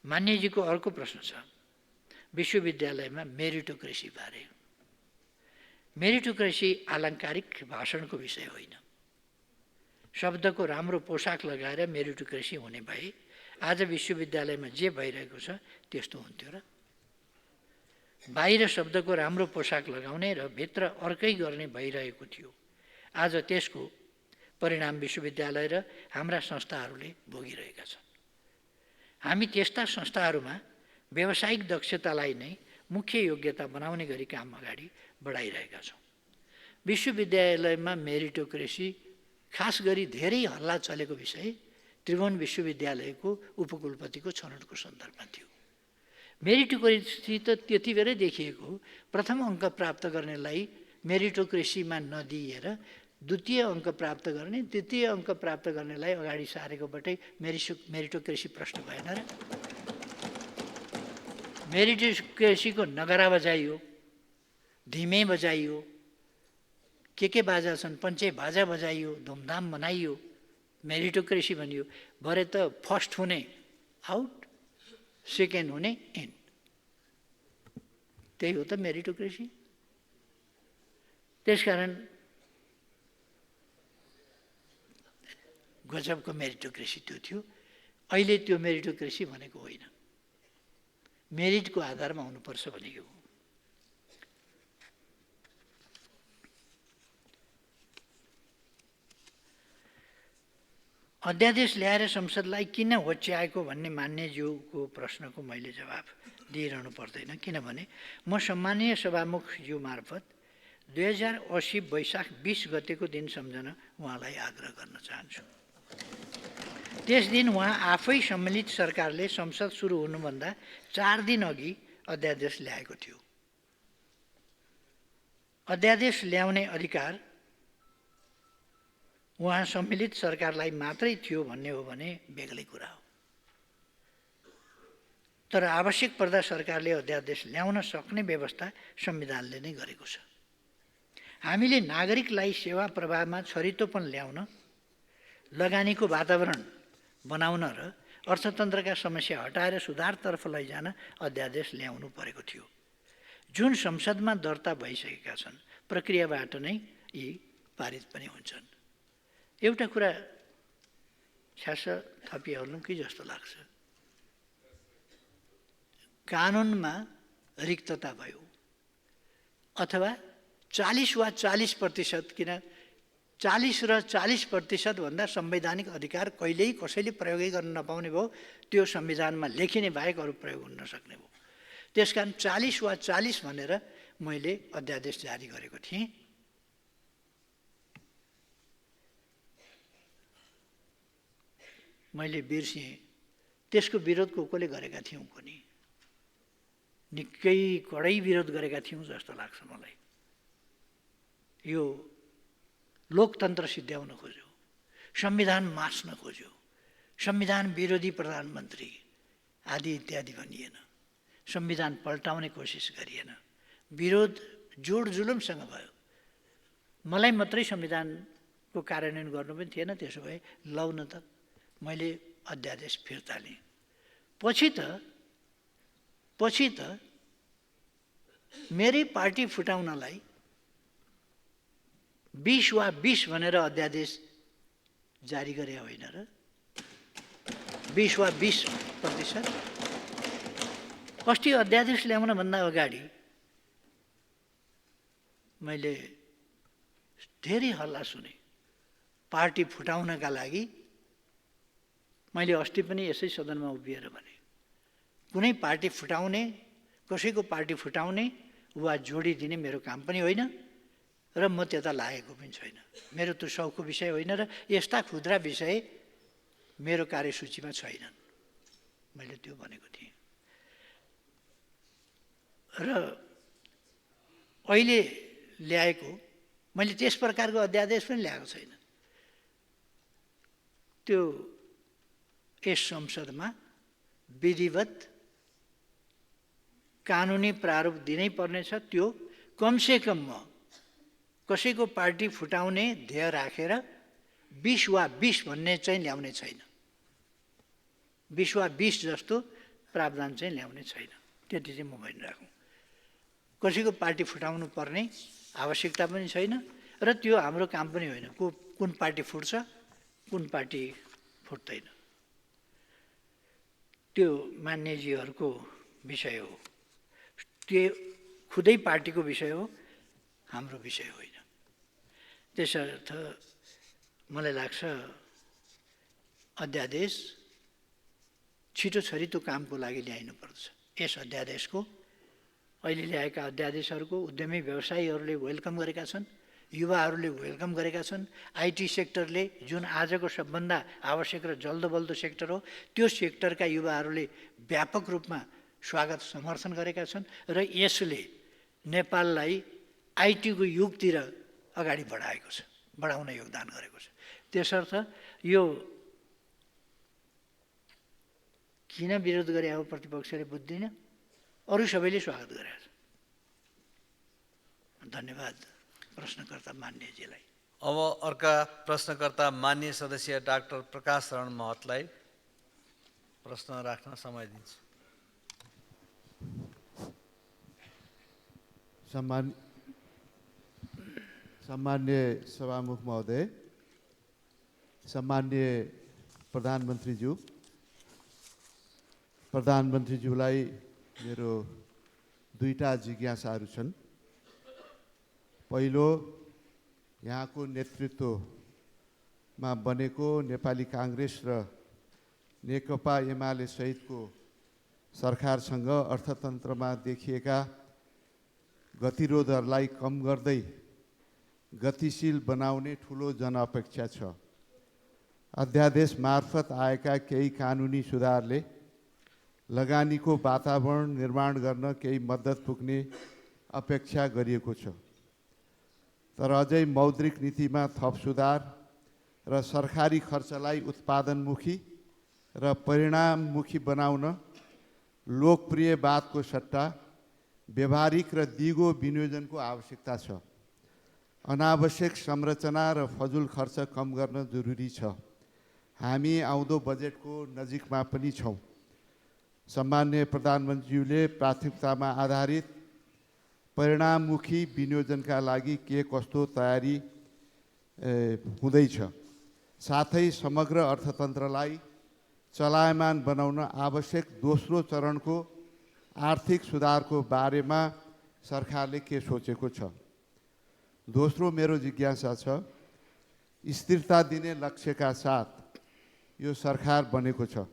मान्यजीको अर्को प्रश्न छ विश्वविद्यालयमा मेरिटोक्रेसी बारे। मेरिटोक्रेसी आलङ्कारिक भाषणको विषय होइन। शब्दको राम्रो पोसाक लगाएर मेरिटोक्रेसी हुने भए आज विश्वविद्यालयमा जे भइरहेको छ त्यस्तो हुन्थ्यो र? बाहिर शब्दको राम्रो पोसाक लगाउने र भित्र अर्कै गर्ने भइरहेको थियो। आज त्यसको परिणाम विश्वविद्यालय र हाम्रा संस्थाहरूले भोगिरहेका छन्। हामी त्यस्ता संस्थाहरूमा व्यावसायिक दक्षतालाई नै मुख्य योग्यता बनाउने गरी काम अगाडि बढाइरहेका छौँ। विश्वविद्यालयमा मेरिटोक्रेसी खास गरी धेरै हल्ला चलेको विषय त्रिभुवन विश्वविद्यालयको उपकुलपतिको छनौटको सन्दर्भमा थियो। मेरिटोक्रेसी त त्यति बेरै देखिएको हो। प्रथम अङ्क प्राप्त गर्नेलाई मेरिटोक्रेसीमा नदिएर द्वितीय अङ्क प्राप्त गर्ने, तृतीय अङ्क प्राप्त गर्नेलाई अगाडि सारेकोबाटै मेरिटोक्रेसी प्रश्न भएन र? मेरिटोक्रेसीको नगरा बजाइयो, धिमे बजाइयो, के बाजा छन् पञ्चे बाजा बजाइयो, धुमधाम मनाइयो, मेरिटोक्रेसी भनियो। भरे त फर्स्ट हुने आउट, सेकेन्ड हुने इन। त्यही हो त मेरिटोक्रेसी। त्यसकारण गजबको मेरिटोक्रेसी त्यो थियो। अहिले त्यो मेरिटोक्रेसी भनेको होइन, मेरिटको आधारमा हुनुपर्छ भनेको हो। अध्यादेश ल्याएर संसदलाई किन होच्याएको भन्ने मान्यज्यूको प्रश्नको मैले जवाब दिइरहनु पर्दैन, किनभने म सम्मानीय सभामुखज्यू मार्फत 2080 वैशाख 20 गतेको दिन सम्झन उहाँलाई आग्रह गर्न चाहन्छु। त्यस दिन उहाँ आफै सम्मिलित सरकारले संसद सुरु हुनुभन्दा 4 दिन अघि अध्यादेश ल्याएको थियो। अध्यादेश ल्याउने अधिकार उहाँ सम्मिलित सरकारलाई मात्रै थियो भन्ने हो भने बेग्लै कुरा हो। तर आवश्यक पर्दा सरकारले अध्यादेश ल्याउन सक्ने व्यवस्था संविधानले नै गरेको छ। हामीले नागरिकलाई सेवा प्रवाहमा छरितोपन ल्याउन, लगानीको वातावरण बनाउन र अर्थतन्त्रका समस्या हटाएर सुधारतर्फ लैजान अध्यादेश ल्याउनु परेको थियो, जुन संसदमा दर्ता भइसकेका छन्। प्रक्रियाबाट नै यी पारित पनि हुन्छन्। एउटा कुरा छ्यास थपिहाल्नु कि जस्तो लाग्छ, कानुनमा रिक्तता भयो अथवा 40 वा 40%, किन 40 र 40% भन्दा संवैधानिक अधिकार कहिल्यै कसैले प्रयोगै गर्न नपाउने भयो। त्यो संविधानमा लेखिने बाहेक अरू प्रयोग हुन नसक्ने भयो। त्यसकारण 40 वा 40 भनेर मैले अध्यादेश जारी गरेको थिएँ। मैले बिर्सेँ त्यसको विरोध कसले गरेका थियौँ पनि। निकै कडै विरोध गरेका थियौँ जस्तो लाग्छ मलाई। यो लोकतन्त्र सिद्ध्याउन खोज्यो, संविधान मास्न खोज्यो, संविधान विरोधी प्रधानमन्त्री आदि इत्यादि भनिएन, संविधान पल्टाउने कोसिस गरिएन, विरोध जोड जुलुमसँग भयो। मलाई मात्रै संविधानको कार्यान्वयन गर्नु पनि थिएन। त्यसो भए लौ न त, मैले अध्यादेश फिर्ता लिएँ। पछि त मेरै पार्टी फुटाउनलाई 20 वा 20 भनेर अध्यादेश जारी गरे होइन र? 20 वा 20%। अस्ति अध्यादेश ल्याउन भन्दा अगाडि मैले धेरै हल्ला सुने पार्टी फुटाउनका लागि। मैले अस्ति पनि यसै सदनमा उभिएर भने कुनै पार्टी फुटाउने, कसैको पार्टी फुटाउने वा जोडिदिने मेरो काम पनि होइन र म त्यता लागेको पनि छैन। मेरो त्यो सौखको विषय होइन र यस्ता खुद्रा विषय मेरो कार्यसूचीमा छैनन्। मैले त्यो भनेको थिएँ। र अहिले ल्याएको मैले त्यस प्रकारको अध्यादेश पनि ल्याएको छैन। त्यो यस संसदमा विधिवत कानुनी प्रारूप दिनै पर्नेछ। त्यो कमसेकम म कसैको पार्टी फुटाउने ध्येय राखेर 20 वा 20 भन्ने चाहिँ ल्याउने छैन। 20 वा 20 जस्तो प्रावधान चाहिँ ल्याउने छैन। त्यति चाहिँ म भनिराखौँ। कसैको पार्टी फुटाउनु पर्ने आवश्यकता पनि छैन र त्यो हाम्रो काम पनि होइन। कुन पार्टी फुट्छ, कुन पार्टी फुट्दैन, त्यो मान्यजीहरूको विषय हो। त्यो खुदै पार्टीको विषय हो, हाम्रो विषय होइन। त्यसर्थ मलाई लाग्छ अध्यादेश छिटो छरितो कामको लागि ल्याइनु पर्छ। यस अध्यादेशको अहिले ल्याएका अध्यादेशहरूको उद्यमी व्यवसायीहरूले वेलकम गरेका छन्, युवाहरूले वेलकम गरेका छन्। आइटी सेक्टरले जुन आजको सबभन्दा आवश्यक र जल्दोबल्दो सेक्टर हो, त्यो सेक्टरका युवाहरूले व्यापक रूपमा स्वागत समर्थन गरेका छन् र यसले नेपाललाई आइटीको युगतिर अगाडि बढाएको छ, बढाउन योगदान गरेको छ। त्यसर्थ यो किन विरोध गरे अब प्रतिपक्षले बुझ्दिनँ, अरू सबैले स्वागत गरेका छन्। धन्यवाद प्रश्नकर्ता मान्यजीलाई। अब अर्का प्रश्नकर्ता मान्य सदस्य डाक्टर प्रकाश शरण महतलाई प्रश्न राख्न समय दिन्छु। सम्मान्य सभामुख महोदय, सम्मान्य प्रधानमन्त्रीज्यूलाई मेरो दुईटा जिज्ञासाहरू छन्। पहिलो, यहाँको नेतृत्वमा बनेको नेपाली काङ्ग्रेस र नेकपा एमाले सहितको सरकारसँग अर्थतन्त्रमा देखिएका गतिरोधहरूलाई कम गर्दै गतिशील बनाउने ठुलो जनअपेक्षा छ। अध्यादेश मार्फत आएका केही कानुनी सुधारले लगानीको वातावरण निर्माण गर्न केही मद्दत पुग्ने अपेक्षा गरिएको छ। तर अझै मौद्रिक नीतिमा थप सुधार र सरकारी खर्चलाई उत्पादनमुखी र परिणाममुखी बनाउन लोकप्रियवादको सट्टा व्यवहारिक र दिगो विनियोजनको आवश्यकता छ। अनावश्यक संरचना र फजुल खर्च कम गर्न जरुरी छ। हामी आउँदो बजेटको नजिकमा पनि छौँ। सम्मान्य प्रधानमन्त्रीज्यूले प्राथमिकतामा आधारित परिणाममुखी विनियोजनका लागि के कस्तो तयारी हुँदैछ, साथै समग्र अर्थतन्त्रलाई चलायमान बनाउन आवश्यक दोस्रो चरणको आर्थिक सुधारको बारेमा सरकारले के सोचेको छ। दोस्रो मेरो जिज्ञासा छ, स्थिरता दिने लक्ष्यका साथ यो सरकार बनेको छ।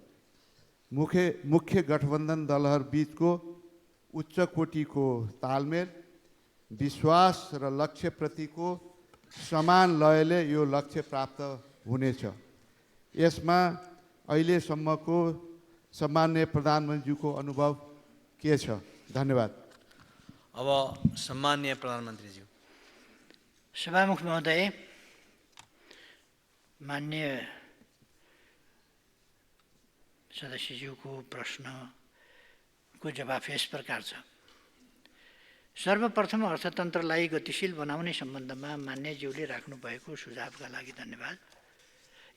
मुख्य गठबन्धन दलहरू बीचको उच्च कोटिको तालमेल, विश्वास र लक्ष्यप्रतिको समान लयले यो लक्ष्य प्राप्त हुनेछ। यसमा अहिलेसम्मको सम्मान्य प्रधानमन्त्रीको अनुभव के छ? धन्यवाद। अब सम्मान्य प्रधानमन्त्रीज्यू। सभामुख महोदय, मान्य सदस्यज्यूको प्रश्नको जवाफ यस प्रकार छ। सर्वप्रथम अर्थतन्त्रलाई गतिशील बनाउने सम्बन्धमा मान्यज्यूले राख्नुभएको सुझावका लागि धन्यवाद।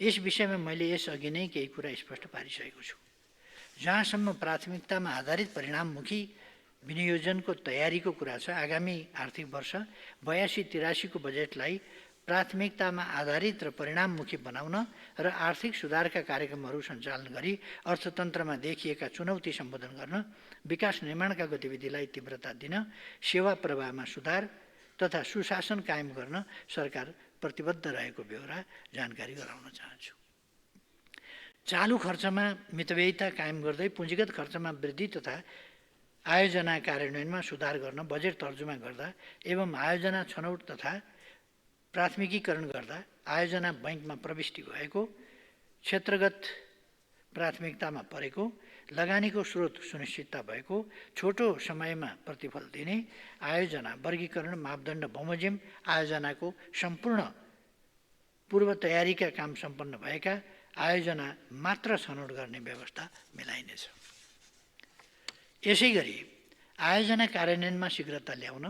यस विषयमा मैले यसअघि नै केही कुरा स्पष्ट पारिसकेको छु। जहाँसम्म प्राथमिकतामा आधारित परिणाममुखी विनियोजनको तयारीको कुरा छ, आगामी आर्थिक वर्ष 82-83 को बजेटलाई प्राथमिकतामा आधारित र परिणाममुखी बनाउन र आर्थिक सुधारका कार्यक्रमहरू सञ्चालन गरी अर्थतन्त्रमा देखिएका चुनौती सम्बोधन गर्न, विकास निर्माणका गतिविधिलाई तीव्रता दिन, सेवा प्रवाहमा सुधार तथा सुशासन कायम गर्न सरकार प्रतिबद्ध रहेको बेहोरा जानकारी गराउन चाहन्छु। चालु खर्चमा मितव्ययिता कायम गर्दै पुँजीगत खर्चमा वृद्धि तथा आयोजना कार्यान्वयनमा सुधार गर्न बजेट तर्जुमा गर्दा एवं आयोजना छनौट तथा प्राथमिकीकरण गर्दा आयोजना बैंकमा प्रविष्टि भएको, क्षेत्रगत प्राथमिकतामा परेको लगानीको स्रोत सुनिश्चितता भएको, छोटो समयमा प्रतिफल दिने, आयोजना, वर्गीकरण, मापदण्ड बमोजिम आयोजनाको सम्पूर्ण पूर्व तयारीका काम सम्पन्न भएका आयोजना मात्र छनौट गर्ने व्यवस्था मिलाइनेछ। यसै गरी आयोजना कार्यान्वयनमा शीघ्रता ल्याउन,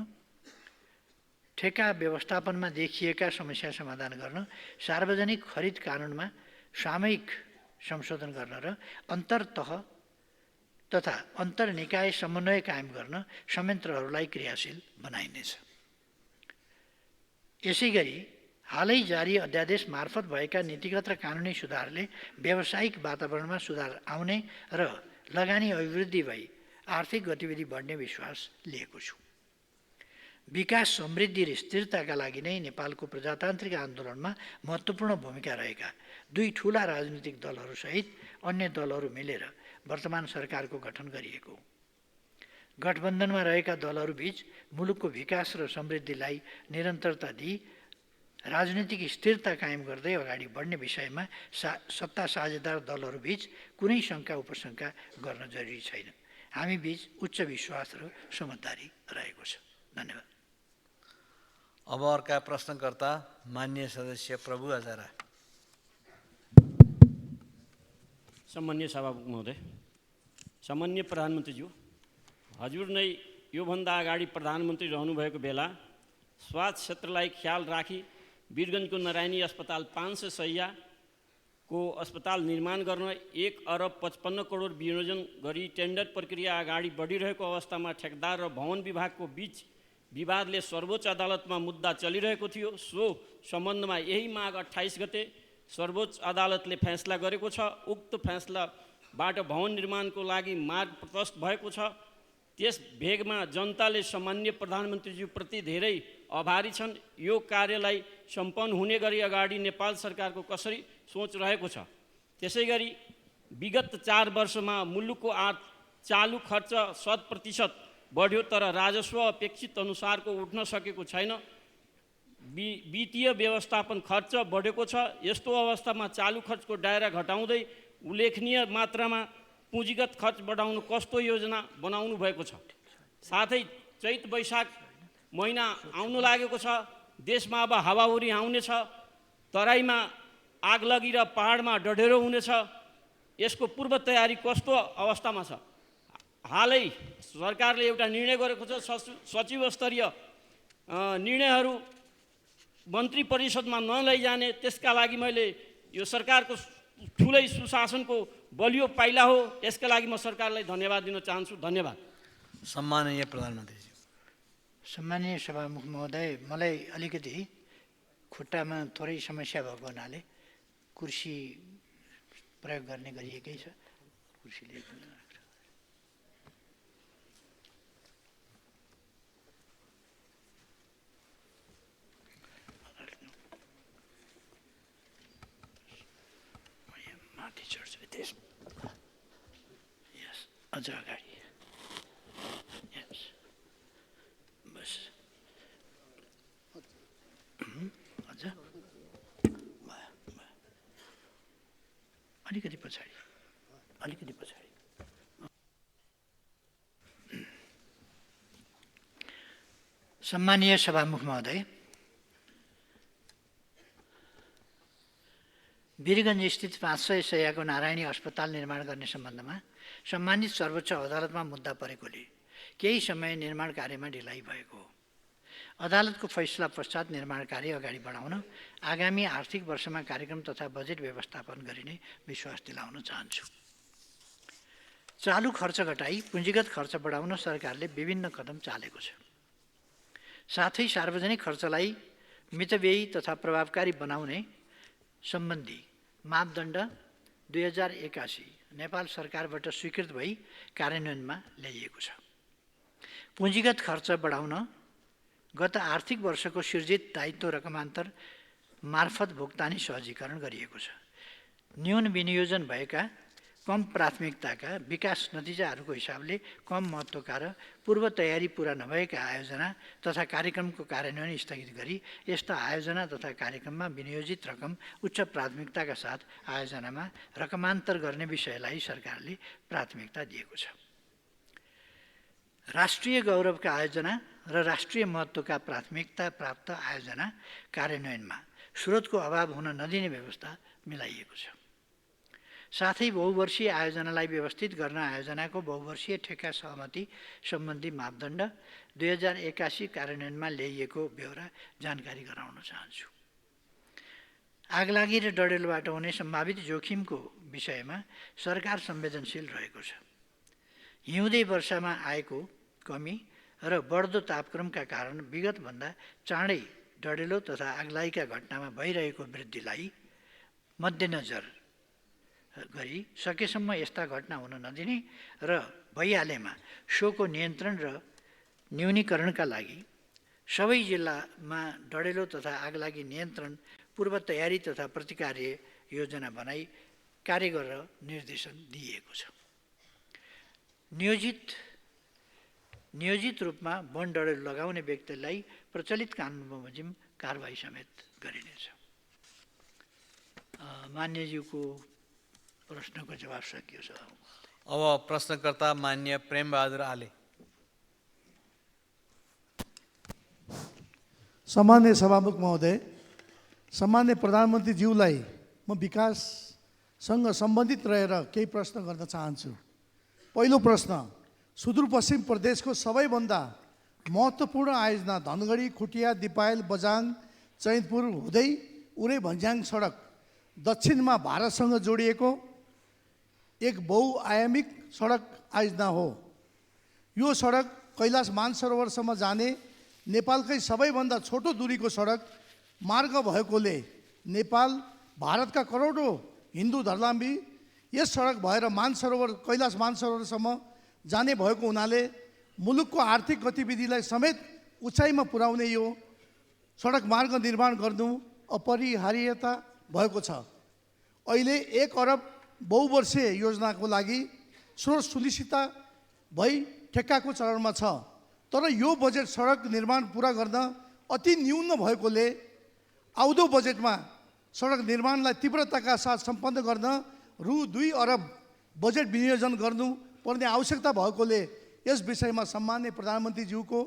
ठेक्का व्यवस्थापनमा देखिएका समस्या समाधान गर्न, सार्वजनिक खरिद कानुनमा सामयिक संशोधन गर्न र अन्तर्तह तथा अन्तर्निकाय समन्वय कायम गर्न संयन्त्रहरूलाई क्रियाशील बनाइनेछ। यसै गरी हालै जारी अध्यादेश मार्फत भएका नीतिगत र कानुनी सुधारले व्यावसायिक वातावरणमा सुधार आउने र लगानी अभिवृद्धि भई आर्थिक गतिविधि बढ्ने विश्वास लिएको छु। विकास, समृद्धि र स्थिरताका लागि नै नेपालको प्रजातान्त्रिक आन्दोलनमा महत्त्वपूर्ण भूमिका रहेका दुई ठूला राजनीतिक दलहरूसहित अन्य दलहरू मिलेर वर्तमान सरकारको गठन गरिएको। गठबन्धनमा रहेका दलहरूबीच मुलुकको विकास र समृद्धिलाई निरन्तरता दिई राजनीतिक स्थिरता कायम गर्दै अगाडि बढ्ने विषयमा सत्ता साझेदार दलहरूबीच कुनै शङ्का उपशङ्का गर्न जरुरी छैन। हामीबीच उच्च विश्वास र समझदारी रहेको छ। धन्यवाद। अब अर्का प्रश्नकर्ता माननीय सदस्य प्रभु हजारा। सम्माननीय सभामुख महोदय, सम्माननीय प्रधानमन्त्रीज्यू, हजुर नै योभन्दा अगाडि प्रधानमन्त्री रहनुभएको बेला स्वास्थ्य क्षेत्रलाई ख्याल राखी वीरगञ्जको नारायणी अस्पताल 500 शय्याको अस्पताल निर्माण गर्न 1 अरब 55 करोड विनियोजन गरी टेन्डर प्रक्रिया अगाडि बढिरहेको अवस्थामा ठेकदार र भवन विभागको बीच विवादले सर्वोच्च अदालतमा मुद्दा चलिरहेको थियो। सो सम्बन्धमा यही माघ 28 गते सर्वोच्च अदालतले फैसला गरेको छ। उक्त फैसलाबाट भवन निर्माणको लागि मार्ग प्रशस्त भएको छ। त्यस भेगमा जनताले सम्माननीय प्रधानमन्त्रीज्यूप्रति धेरै आभारी छन्। यो कार्यलाई सम्पन्न हुने गरी अगाडि नेपाल सरकारको कसरी सोच रहेको छ। त्यसै गरी विगत 4 वर्षमा मुलुकको चालु खर्च 100% बढ्यो, तर राजस्व अपेक्षित अनुसारको उठ्न सकेको छैन। वित्तीय व्यवस्थापन खर्च बढेको छ। यस्तो अवस्थामा चालु खर्चको दायरा घटाउँदै उल्लेखनीय मात्रामा पुँजीगत खर्च बढाउनु कस्तो योजना बनाउनु भएको छ? साथै चैत वैशाख महिना आउनु लागेको छ। देशमा अब हावाहुरी आउनेछ। तराईमा आगलगी र पहाडमा डढेरो हुनेछ। यसको पूर्व तयारी कस्तो अवस्थामा छ? हालै सरकारले एउटा निर्णय गरेको छ। सचिव स्तरीय निर्णयहरू मन्त्री परिषदमा नलैजाने। त्यसका लागि मैले यो सरकारको ठुलै सुशासनको बलियो पाइला हो। यसका लागि म सरकारलाई धन्यवाद दिन चाहन्छु। धन्यवाद। सम्माननीय प्रधानमन्त्रीज्यू। सम्माननीय सभामुख महोदय, मलाई अलिकति खुट्टामा थोरै समस्या भएको हुनाले कुर्सी प्रयोग गर्ने गरिएकै छ। कुर्सीले माथि चढ्छु। यस, अझ अगाडि। यस, बस अझ अलिकति पछाडि, अलिकति पछाडि। सम्मानीय सभामुख महोदय, वीरगञ्ज स्थित 500 शय्याको नारायणी अस्पताल निर्माण गर्ने सम्बन्धमा सम्मानित सर्वोच्च अदालतमा मुद्दा परेकोले केही समय निर्माण कार्यमा ढिलाइ भएको हो। अदालतको फैसला पश्चात निर्माण कार्य अगाडि बढाउन आगामी आर्थिक वर्षमा कार्यक्रम तथा बजेट व्यवस्थापन गरिने विश्वास दिलाउन चाहन्छु। चालु खर्च घटाई पुँजीगत खर्च बढाउन सरकारले विभिन्न कदम चालेको छ। साथै सार्वजनिक खर्चलाई मितव्ययी तथा प्रभावकारी बनाउने सम्बन्धी मापदण्ड 2081 नेपाल सरकारबाट स्वीकृत भई कार्यान्वयनमा ल्याइएको छ। पुँजीगत खर्च बढाउन गत आर्थिक वर्षको सृजित दायित्व रकमान्तर मार्फत भुक्तानी सहजीकरण गरिएको छ। न्यून विनियोजन भएका कम प्राथमिकताका विकास नतिजाहरूको हिसाबले कम महत्त्वका र पूर्व तयारी पुरा नभएका आयोजना तथा कार्यक्रमको कार्यान्वयन स्थगित गरी यस्ता आयोजना तथा कार्यक्रममा विनियोजित रकम उच्च प्राथमिकताका साथ आयोजनामा रकमान्तर गर्ने विषयलाई सरकारले प्राथमिकता दिएको छ। राष्ट्रिय गौरवका आयोजना र राष्ट्रिय महत्त्वका प्राथमिकता प्राप्त आयोजना कार्यान्वयनमा स्रोतको अभाव हुन नदिने व्यवस्था मिलाइएको छ। साथै बहुवर्षीय आयोजनालाई व्यवस्थित गर्न आयोजनाको बहुवर्षीय ठेक्का सहमति सम्बन्धी मापदण्ड 2081 कार्यान्वयनमा ल्याइएको बेहोरा जानकारी गराउन चाहन्छु। आगलागी र डडेलोबाट हुने सम्भावित जोखिमको विषयमा सरकार संवेदनशील रहेको छ। हिउँदे वर्षामा आएको कमी र बढ्दो तापक्रमका कारण विगतभन्दा चाँडै डडेलो तथा आगलागीका घटनामा भइरहेको वृद्धिलाई मध्यनजर गरी सकेसम्म यस्ता घटना हुन नदिने र भइहालेमा सोको नियन्त्रण र न्यूनीकरणका लागि सबै जिल्लामा डडेलो तथा आगलागी नियन्त्रण पूर्व तयारी तथा प्रतिकार्य योजना बनाई कार्य गरेर निर्देशन दिइएको छ। नियोजित रूपमा वन डडेलो लगाउने व्यक्तिलाई प्रचलित कानुन बमोजिम कारबाही समेत गरिनेछ। मान्यज्यूको प्रश्नको जवाब सकियो छ। अब प्रश्नकर्ता मान्य प्रेमबहादुर आले। सम्मान्य सभामुख महोदय, सम्मान्य प्रधानमन्त्रीज्यूलाई म विकाससँग सम्बन्धित रहेर केही प्रश्न गर्न चाहन्छु। पहिलो प्रश्न, सुदूरपश्चिम प्रदेशको सबैभन्दा महत्त्वपूर्ण आयोजना धनगढी, खुटिया, दिपायल, बझाङ, चैनपुर हुँदै उरै भन्ज्याङ सडक दक्षिणमा भारतसँग जोडिएको एक बहुआयामिक सडक आयोजना हो। यो सडक कैलाश मानसरोवरसम्म जाने नेपालकै सबैभन्दा छोटो दूरीको सडक मार्ग भएकोले नेपाल भारतका करोडौँ हिन्दू धर्मावलम्बी यस सडक भएर कैलाश मानसरोवरसम्म जाने भएको हुनाले मुलुकको आर्थिक गतिविधिलाई समेत उचाइमा पुर्याउने यो सडक मार्ग निर्माण गर्नु अपरिहार्यता भएको छ। अहिले 1 अरब बहुवर्षीय योजनाको लागि स्रोत सुनिश्चित भई ठेक्काको चरणमा छ। तर यो बजेट सडक निर्माण पुरा गर्न अति न्यून भएकोले आउँदो बजेटमा सडक निर्माणलाई तीव्रताका साथ सम्पन्न गर्न रु 2 अरब बजेट विनियोजन गर्नुपर्ने आवश्यकता भएकोले यस विषयमा सम्मान्य प्रधानमन्त्रीज्यूको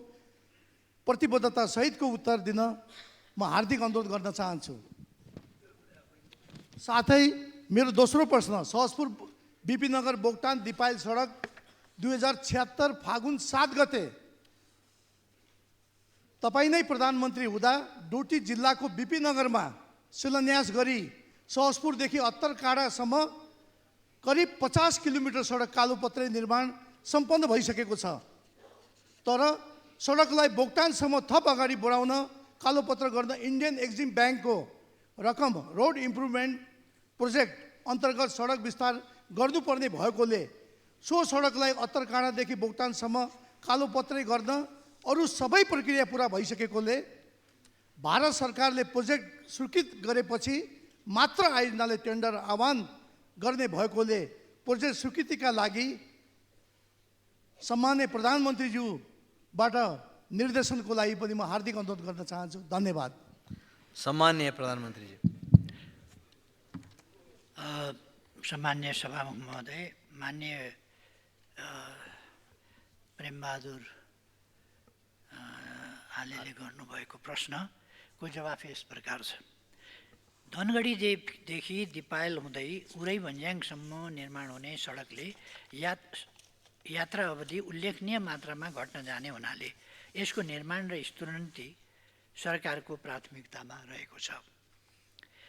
प्रतिबद्धता सहितको उत्तर दिन म हार्दिक अनुरोध गर्न चाहन्छु। साथै मेरो दोस्रो प्रश्न, सहजपुर बिपीनगर बोक्टान दिपायल सडक 2076 फागुन 7 गते तपाईँ नै प्रधानमन्त्री हुँदा डोटी जिल्लाको बिपीनगरमा शिलान्यास गरी सहजपुरदेखि अत्तरकाँडासम्म करिब 50 किलोमिटर सडक कालोपत्रे निर्माण सम्पन्न भइसकेको छ। तर सडकलाई बोक्टानसम्म थप अगाडि बढाउन कालोपत्र गर्न इन्डियन एक्जिम ब्याङ्कको रकम रोड इम्प्रुभमेन्ट प्रोजेक्ट अन्तर्गत सडक विस्तार गर्नुपर्ने भएकोले सो सडकलाई अत्तरकाँडादेखि बोक्टानसम्म कालोपत्रे गर्न अरू सबै प्रक्रिया पुरा भइसकेकोले भारत सरकारले प्रोजेक्ट स्वीकृत गरेपछि मात्र आयोजनाले टेन्डर आह्वान गर्ने भएकोले प्रोजेक्ट स्वीकृतिका लागि सम्मान्य प्रधानमन्त्रीज्यूबाट निर्देशनको लागि पनि म हार्दिक अनुरोध गर्न चाहन्छु। धन्यवाद। सम्मान्य प्रधानमन्त्रीज्यू। सम्मान्य सभामुख महोदय, मान्य प्रेमबहादुर आलेले गर्नुभएको प्रश्नको जवाफ यस प्रकार छ। धनगढीदेखि दिपायल हुँदै उरै भन्ज्याङसम्म निर्माण हुने सडकले यात्रा अवधि उल्लेखनीय मात्रामा घट्न जाने हुनाले यसको निर्माण र स्तरोन्नति सरकारको प्राथमिकतामा रहेको छ।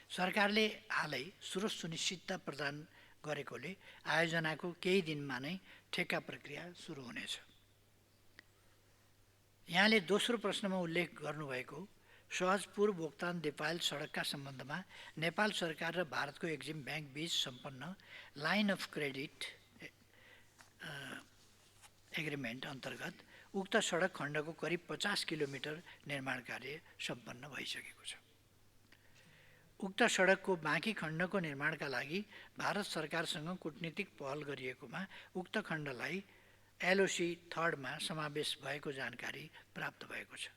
सरकारले हालै स्रोत सुनिश्चितता प्रदान गरेकोले आयोजनाको केही दिनमा नै ठेक्का प्रक्रिया सुरु हुनेछ। यहाँले दोस्रो प्रश्नमा उल्लेख गर्नुभएको सहजपुर बोक्तान दिपायल सडकका सम्बन्धमा नेपाल सरकार र भारतको एक्जिम ब्याङ्क बीच सम्पन्न लाइन अफ क्रेडिट एग्रिमेन्ट अन्तर्गत उक्त सडक खण्डको करिब 50 किलोमिटर निर्माण कार्य सम्पन्न भइसकेको छ। उक्त सडकको बाँकी खण्डको निर्माणका लागि भारत सरकारसँग कूटनीतिक पहल गरिएकोमा उक्त खण्डलाई एलओसी 3 मा समावेश भएको जानकारी प्राप्त भएको छ।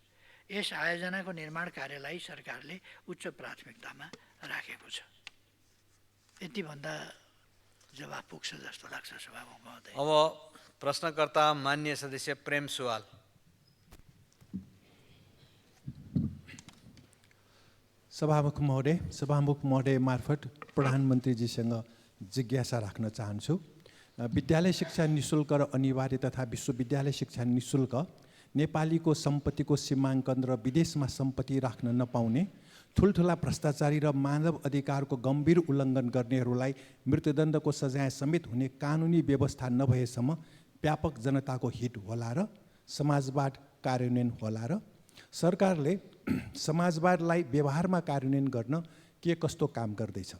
यस आयोजनाको निर्माण कार्यलाई सरकारले उच्च प्राथमिकतामा राखेको छ। यति भन्दा जवाफ पुग्छ जस्तो लाग्छ सभामुख महोदय। अब प्रश्नकर्ता माननीय सदस्य प्रेम सुवाल। सभामुख महोदय मार्फत प्रधानमन्त्रीजीसँग जिज्ञासा राख्न चाहन्छु। विद्यालय शिक्षा निशुल्क र अनिवार्य तथा विश्वविद्यालय शिक्षा निशुल्क नेपालीको सम्पत्तिको सीमाङ्कन र विदेशमा सम्पत्ति राख्न नपाउने, ठुल्ठुला भ्रष्टाचारी र मानव अधिकारको गम्भीर उल्लङ्घन गर्नेहरूलाई मृत्युदण्डको सजाय समेत हुने कानुनी व्यवस्था नभएसम्म व्यापक जनताको हित होला र समाजवाद कार्यान्वयन होला र सरकारले समाजवादलाई व्यवहारमा कार्यान्वयन गर्न के कस्तो काम गर्दैछ?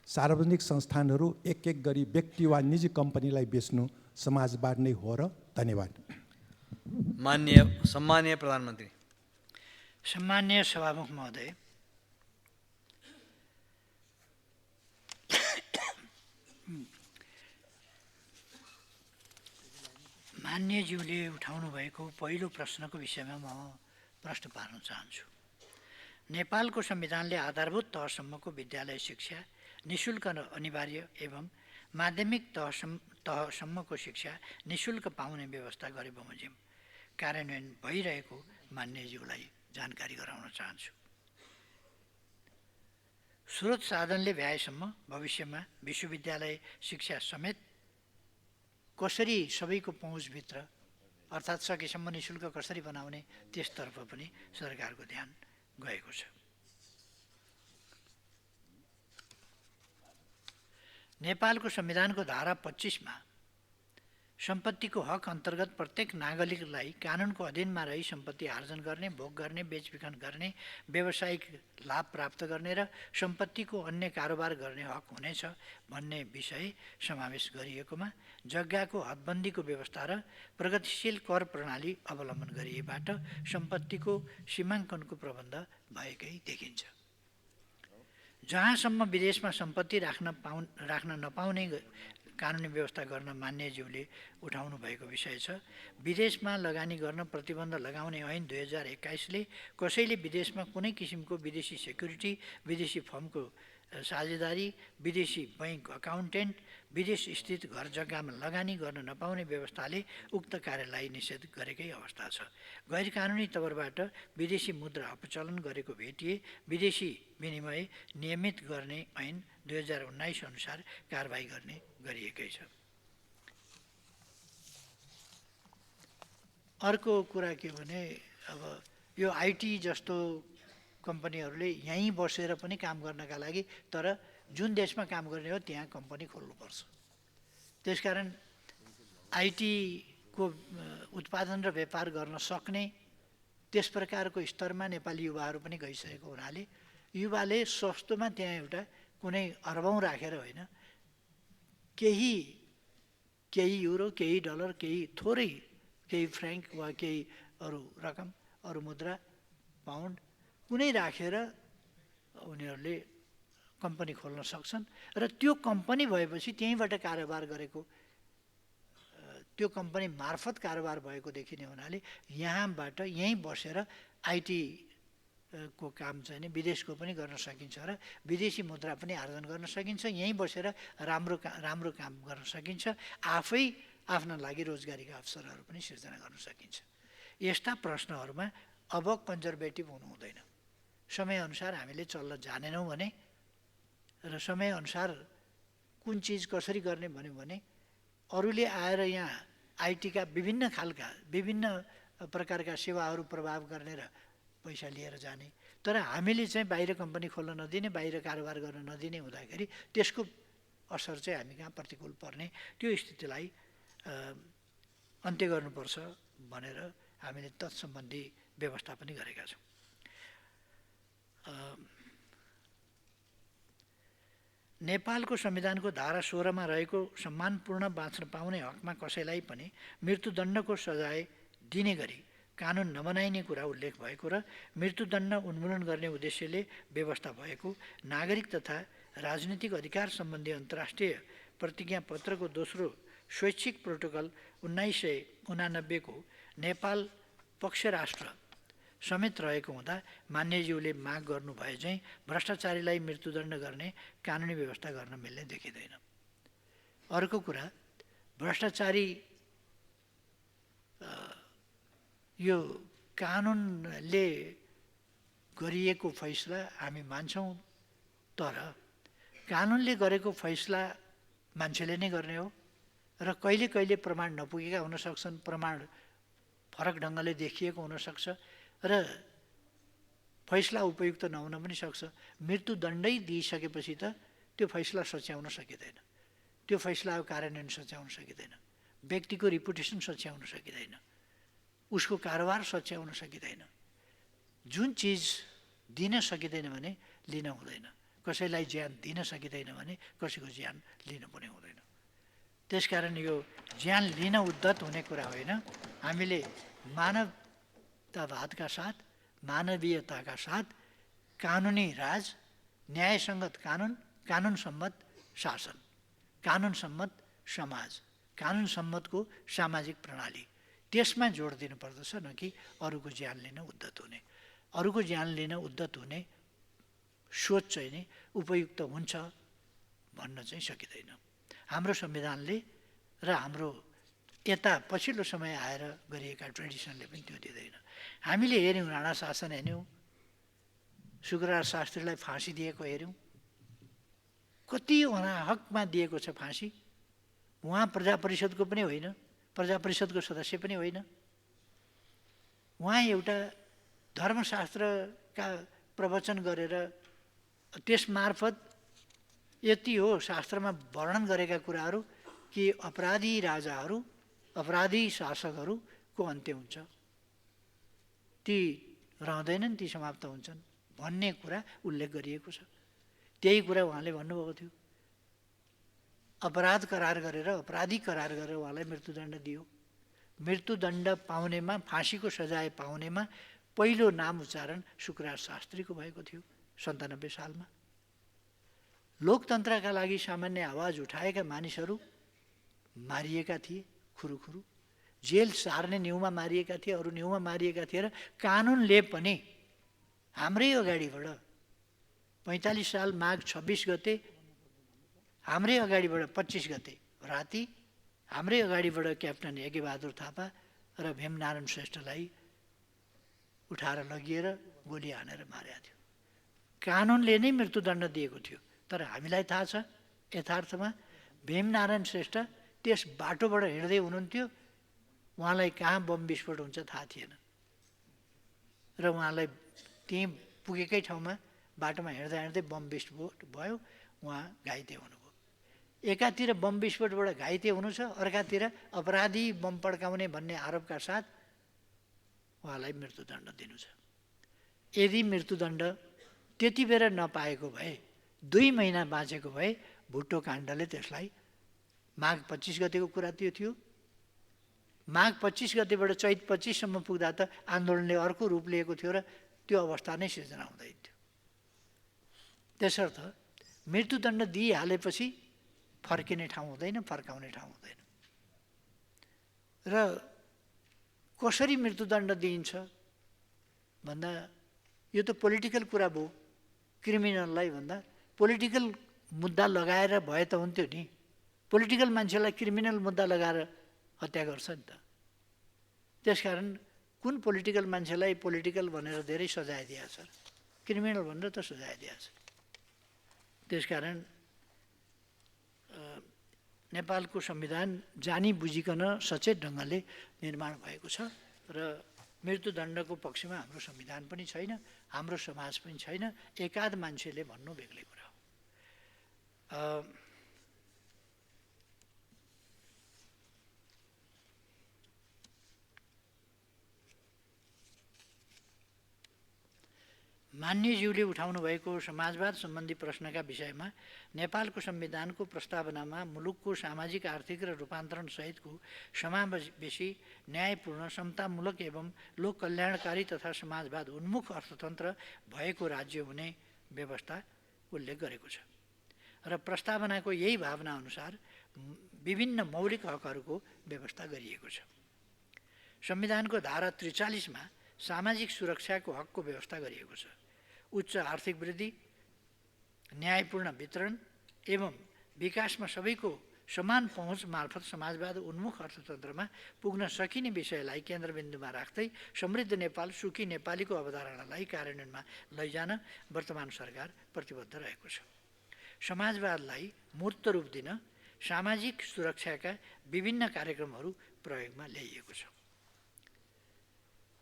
सार्वजनिक संस्थानहरू एक गरी व्यक्ति वा निजी कम्पनीलाई बेच्नु समाजवाद नै हो र? धन्यवाद। सम्मानीय प्रधानमन्त्री। सम्मान्य सभामुख महोदय, मान्यज्यूले उठाउनु भएको पहिलो प्रश्नको विषयमा म प्रश्न पार्न चाहन्छु। नेपालको संविधानले आधारभूत तहसम्मको विद्यालय शिक्षा निशुल्क र अनिवार्य एवं माध्यमिक तहसम्मको शिक्षा निशुल्क पाउने व्यवस्था गरे बमोजिम कार्यान्वयन भइरहेको मान्यज्यूलाई जानकारी गराउन चाहन्छु। स्रोत साधनले भ्याएसम्म भविष्यमा विश्वविद्यालय शिक्षा समेत कसरी सबैको पहुँचभित्र अर्थात् सकेसम्म निशुल्क कसरी बनाउने त्यसतर्फ पनि सरकारको ध्यान गएको छ। नेपालको संविधानको धारा 25 मा सम्पत्तिको हक अन्तर्गत प्रत्येक नागरिकलाई कानुनको अधीनमा रही सम्पत्ति आर्जन गर्ने, भोग गर्ने, बेचबिखन गर्ने, व्यावसायिक लाभ प्राप्त गर्ने र सम्पत्तिको अन्य कारोबार गर्ने हक हुनेछ भन्ने विषय समावेश गरिएकोमा जग्गाको हदबन्दीको व्यवस्था र प्रगतिशील कर प्रणाली अवलम्बन गरिएबाट सम्पत्तिको सीमाङ्कनको प्रबन्ध भएकै देखिन्छ। जहाँसम्म विदेशमा सम्पत्ति राख्न नपाउने कानुनी व्यवस्था गर्न मान्यज्यूले उठाउनु भएको विषय छ। विदेशमा लगानी गर्न प्रतिबन्ध लगाउने ऐन 2021ले कसैले विदेशमा कुनै किसिमको विदेशी सेक्युरिटी, विदेशी फर्मको साझेदारी, विदेशी बैंक अकाउन्टेन्ट, विदेश स्थित घर जग्गामा लगानी गर्न नपाउने व्यवस्थाले उक्त कार्यलाई निषेध गरेकै अवस्था छ। गैर कानुनी तवरबाट विदेशी मुद्रा अपचलन गरेको भेटिए विदेशी विनिमय नियमित गर्ने ऐन 2019 अनुसार कारबाही गर्ने गरिएकै छ। अर्को कुरा के भने अब यो आइटी जस्तो कम्पनीहरूले यहीँ बसेर पनि काम गर्नका लागि तर जुन देशमा काम गर्ने हो त्यहाँ कम्पनी खोल्नुपर्छ। त्यसकारण आइटीको उत्पादन र व्यापार गर्न सक्ने त्यस प्रकारको स्तरमा नेपाली युवाहरू पनि गइसकेको हुनाले युवाले सस्तोमा त्यहाँ एउटा कुनै अरबौँ राखेर होइन, केही युरो, केही डलर, केही थोरै, केही फ्र्याङ्क वा केही अरू रकम, अरू मुद्रा, पाउन्ड कुनै राखेर उनीहरूले कम्पनी खोल्न सक्छन् र त्यो कम्पनी भएपछि त्यहीँबाट कारोबार गरेको, त्यो कम्पनी मार्फत कारोबार भएको देखिने हुनाले यहाँबाट यहीँ बसेर आइटी को काम चाहिँ नि विदेशको पनि गर्न सकिन्छ र विदेशी मुद्रा पनि आर्जन गर्न सकिन्छ। यहीँ बसेर राम्रो काम गर्न सकिन्छ। आफै आफ्ना लागि रोजगारीका अवसरहरू पनि सिर्जना गर्न सकिन्छ। यस्ता प्रश्नहरूमा अब कन्जर्भेटिभ हुनु हुँदैन। समयअनुसार हामीले चल्न जानेनौँ भने र समयअनुसार कुन चिज कसरी गर्ने भन्यो भने अरूले आएर यहाँ आइटीका विभिन्न खालका विभिन्न प्रकारका सेवाहरू प्रभाव गर्ने र पैसा लिएर जाने, तर हामीले चाहिँ बाहिर कम्पनी खोल्न नदिने, बाहिर कारोबार गर्न नदिने हुँदाखेरि त्यसको असर चाहिँ हामी कहाँ प्रतिकूल पर्ने, त्यो स्थितिलाई अन्त्य गर्नुपर्छ भनेर हामीले तत्सम्बन्धी व्यवस्था पनि गरेका छौँ। नेपालको संविधानको धारा 16 मा रहेको सम्मानपूर्ण बाँच्न पाउने हकमा कसैलाई पनि मृत्युदण्डको सजाय दिने गरी कानुन नबनाइने कुरा उल्लेख भएको र मृत्युदण्ड उन्मूलन गर्ने उद्देश्यले व्यवस्था भएको नागरिक तथा राजनीतिक अधिकार सम्बन्धी अन्तर्राष्ट्रिय प्रतिज्ञापत्रको दोस्रो स्वैच्छिक प्रोटोकल 1989 को नेपाल पक्ष राष्ट्र समेत रहेको हुँदा मान्यज्यूले माग गर्नु भए चाहिँ भ्रष्टाचारीलाई मृत्युदण्ड गर्ने कानुनी व्यवस्था गर्न मिल्ने देखिँदैन। अर्को कुरा, भ्रष्टाचारी यो कानुनले गरिएको फैसला हामी मान्छौँ, तर कानुनले गरेको फैसला मान्छेले नै गर्ने हो र कहिले कहिले प्रमाण नपुगेका हुन सक्छन्, प्रमाण फरक ढङ्गले देखिएको हुनसक्छ र फैसला उपयुक्त नहुन पनि सक्छ। मृत्युदण्डै दिइसकेपछि त त्यो फैसला सच्याउन सकिँदैन, त्यो फैसला कार्यान्वयन सच्याउन सकिँदैन, व्यक्तिको रिपुटेसन सच्याउन सकिँदैन, उसको कारोबार सच्याउन सकिँदैन। जुन चिज दिन सकिँदैन भने लिन हुँदैन, कसैलाई ज्यान दिन सकिँदैन भने कसैको ज्यान लिन पनि हुँदैन। त्यसकारण यो ज्यान लिन उद्धत हुने कुरा होइन। हामीले मानवतावादका साथ, मानवीयताका साथ कानुनी राज, न्यायसङ्गत कानुन, कानुन सम्मत शासन, कानुन सम्मत समाज, कानुन सम्मतको सामाजिक प्रणाली, त्यसमा जोड दिनुपर्दछ, न कि अरूको ज्यान लिन उद्धत हुने। अरूको ज्यान लिन उद्धत हुने सोच चाहिँ नि उपयुक्त हुन्छ भन्न चाहिँ सकिँदैन। हाम्रो संविधानले र हाम्रो यता पछिल्लो समय आएर गरिएका ट्रेडिसनले पनि त्यो दिँदैन। हामीले हेऱ्यौँ, राणा शासन हेऱ्यौँ, शुक्रराज शास्त्रीलाई फाँसी दिएको हेऱ्यौँ, कति अनाहकमा दिएको छ फाँसी। उहाँ प्रजा परिषदको पनि होइन, प्रजा परिषदको सदस्य पनि होइन, उहाँ एउटा धर्मशास्त्रका प्रवचन गरेर त्यसमार्फत यति हो शास्त्रमा वर्णन गरेका कुराहरू कि अपराधी राजाहरू, अपराधी शासकहरूको अन्त्य हुन्छ, ती रहँदैनन्, ती समाप्त हुन्छन् भन्ने कुरा उल्लेख गरिएको छ। त्यही कुरा उहाँले भन्नुभएको थियो। अपराध करार गरेर, अपराधी करार गरेर उहाँलाई मृत्युदण्ड दियो। मृत्युदण्ड पाउनेमा, फाँसीको सजाय पाउनेमा पहिलो नाम उच्चारण शुक्रराज शास्त्रीको भएको थियो 97 सालमा। लोकतन्त्रका लागि सामान्य आवाज उठाएका मानिसहरू मारिएका थिए, खुरुखुरु जेल सार्ने न्युमा मारिएका थिए, अरू न्युमा मारिएका थिए र कानुनले पनि हाम्रै अगाडिबाट 45 साल माघ 26 गते, हाम्रै अगाडिबाट 25 गते राति हाम्रै अगाडिबाट क्याप्टन यज्ञबहादुर थापा र भीमनारायण श्रेष्ठलाई उठाएर लगिएर गोली हानेर मारेको थियो। कानुनले नै मृत्युदण्ड दिएको थियो, तर हामीलाई थाहा छ यथार्थमा भीमनारायण श्रेष्ठ त्यस बाटोबाट हिँड्दै हुनुहुन्थ्यो, उहाँलाई कहाँ बम विस्फोट हुन्छ थाहा थिएन र उहाँलाई त्यहीँ पुगेकै ठाउँमा बाटोमा हिँड्दा हिँड्दै बम विस्फोट भयो, उहाँ घाइते हुनुभयो। एकातिर बम विस्फोटबाट घाइते हुनु छ, अर्कातिर अपराधी बम पड्काउने भन्ने आरोपका साथ उहाँलाई मृत्युदण्ड दिनु छ। यदि मृत्युदण्ड त्यति बेर नपाएको भए, 2 महिना बाँचेको भए भुट्टो काण्डले त्यसलाई, माघ 25 गतेको कुरा त्यो थियो, माघ 25 गतेबाट चैत 25 सम्म पुग्दा त आन्दोलनले अर्को रूप लिएको थियो र त्यो अवस्था नै सिर्जना हुँदैन थियो। त्यसर्थ मृत्युदण्ड दिइहालेपछि फर्किने ठाउँ हुँदैन, फर्काउने ठाउँ हुँदैन। र कसरी मृत्युदण्ड दिइन्छ भन्दा यो त पोलिटिकल कुरा भयो। क्रिमिनललाई भन्दा पोलिटिकल मुद्दा लगाएर भए त हुन्थ्यो नि। पोलिटिकल मान्छेलाई क्रिमिनल मुद्दा लगाएर हत्या गर्छ नि त। त्यसकारण कुन पोलिटिकल मान्छेलाई पोलिटिकल भनेर धेरै सजाय दिएको छ, क्रिमिनल भनेर त सजाय दिएको छ। त्यसकारण नेपालको संविधान जानी बुझिकन सचेत ढङ्गले निर्माण भएको छ र मृत्युदण्डको पक्षमा हाम्रो संविधान पनि छैन, हाम्रो समाज पनि छैन। एकाध मान्छेले भन्नु बेग्लै कुरा हो। मान्यज्यूले उठाउनु भएको समाजवाद सम्बन्धी प्रश्नका विषयमा नेपालको संविधानको प्रस्तावनामा मुलुकको सामाजिक आर्थिक र रूपान्तरण सहितको समावेशी न्यायपूर्ण समतामूलक एवं लोक कल्याणकारी तथा समाजवाद उन्मुख अर्थतन्त्र भएको राज्य हुने व्यवस्था उल्लेख गरेको छ र प्रस्तावनाको यही भावना अनुसार विभिन्न मौलिक हकहरूको व्यवस्था गरिएको छ। संविधानको धारा 43 मा सामाजिक सुरक्षाको हकको व्यवस्था गरिएको छ। उच्च आर्थिक वृद्धि, न्यायपूर्ण वितरण एवं विकासमा सबैको समान पहुँच मार्फत समाजवाद उन्मुख अर्थतन्त्रमा पुग्न सकिने विषयलाई केन्द्रबिन्दुमा राख्दै समृद्ध नेपाल सुखी नेपालीको अवधारणालाई कार्यान्वयनमा लैजान वर्तमान सरकार प्रतिबद्ध रहेको छ। समाजवादलाई मूर्त रूप दिन सामाजिक सुरक्षाका विभिन्न कार्यक्रमहरू प्रयोगमा ल्याइएको छ।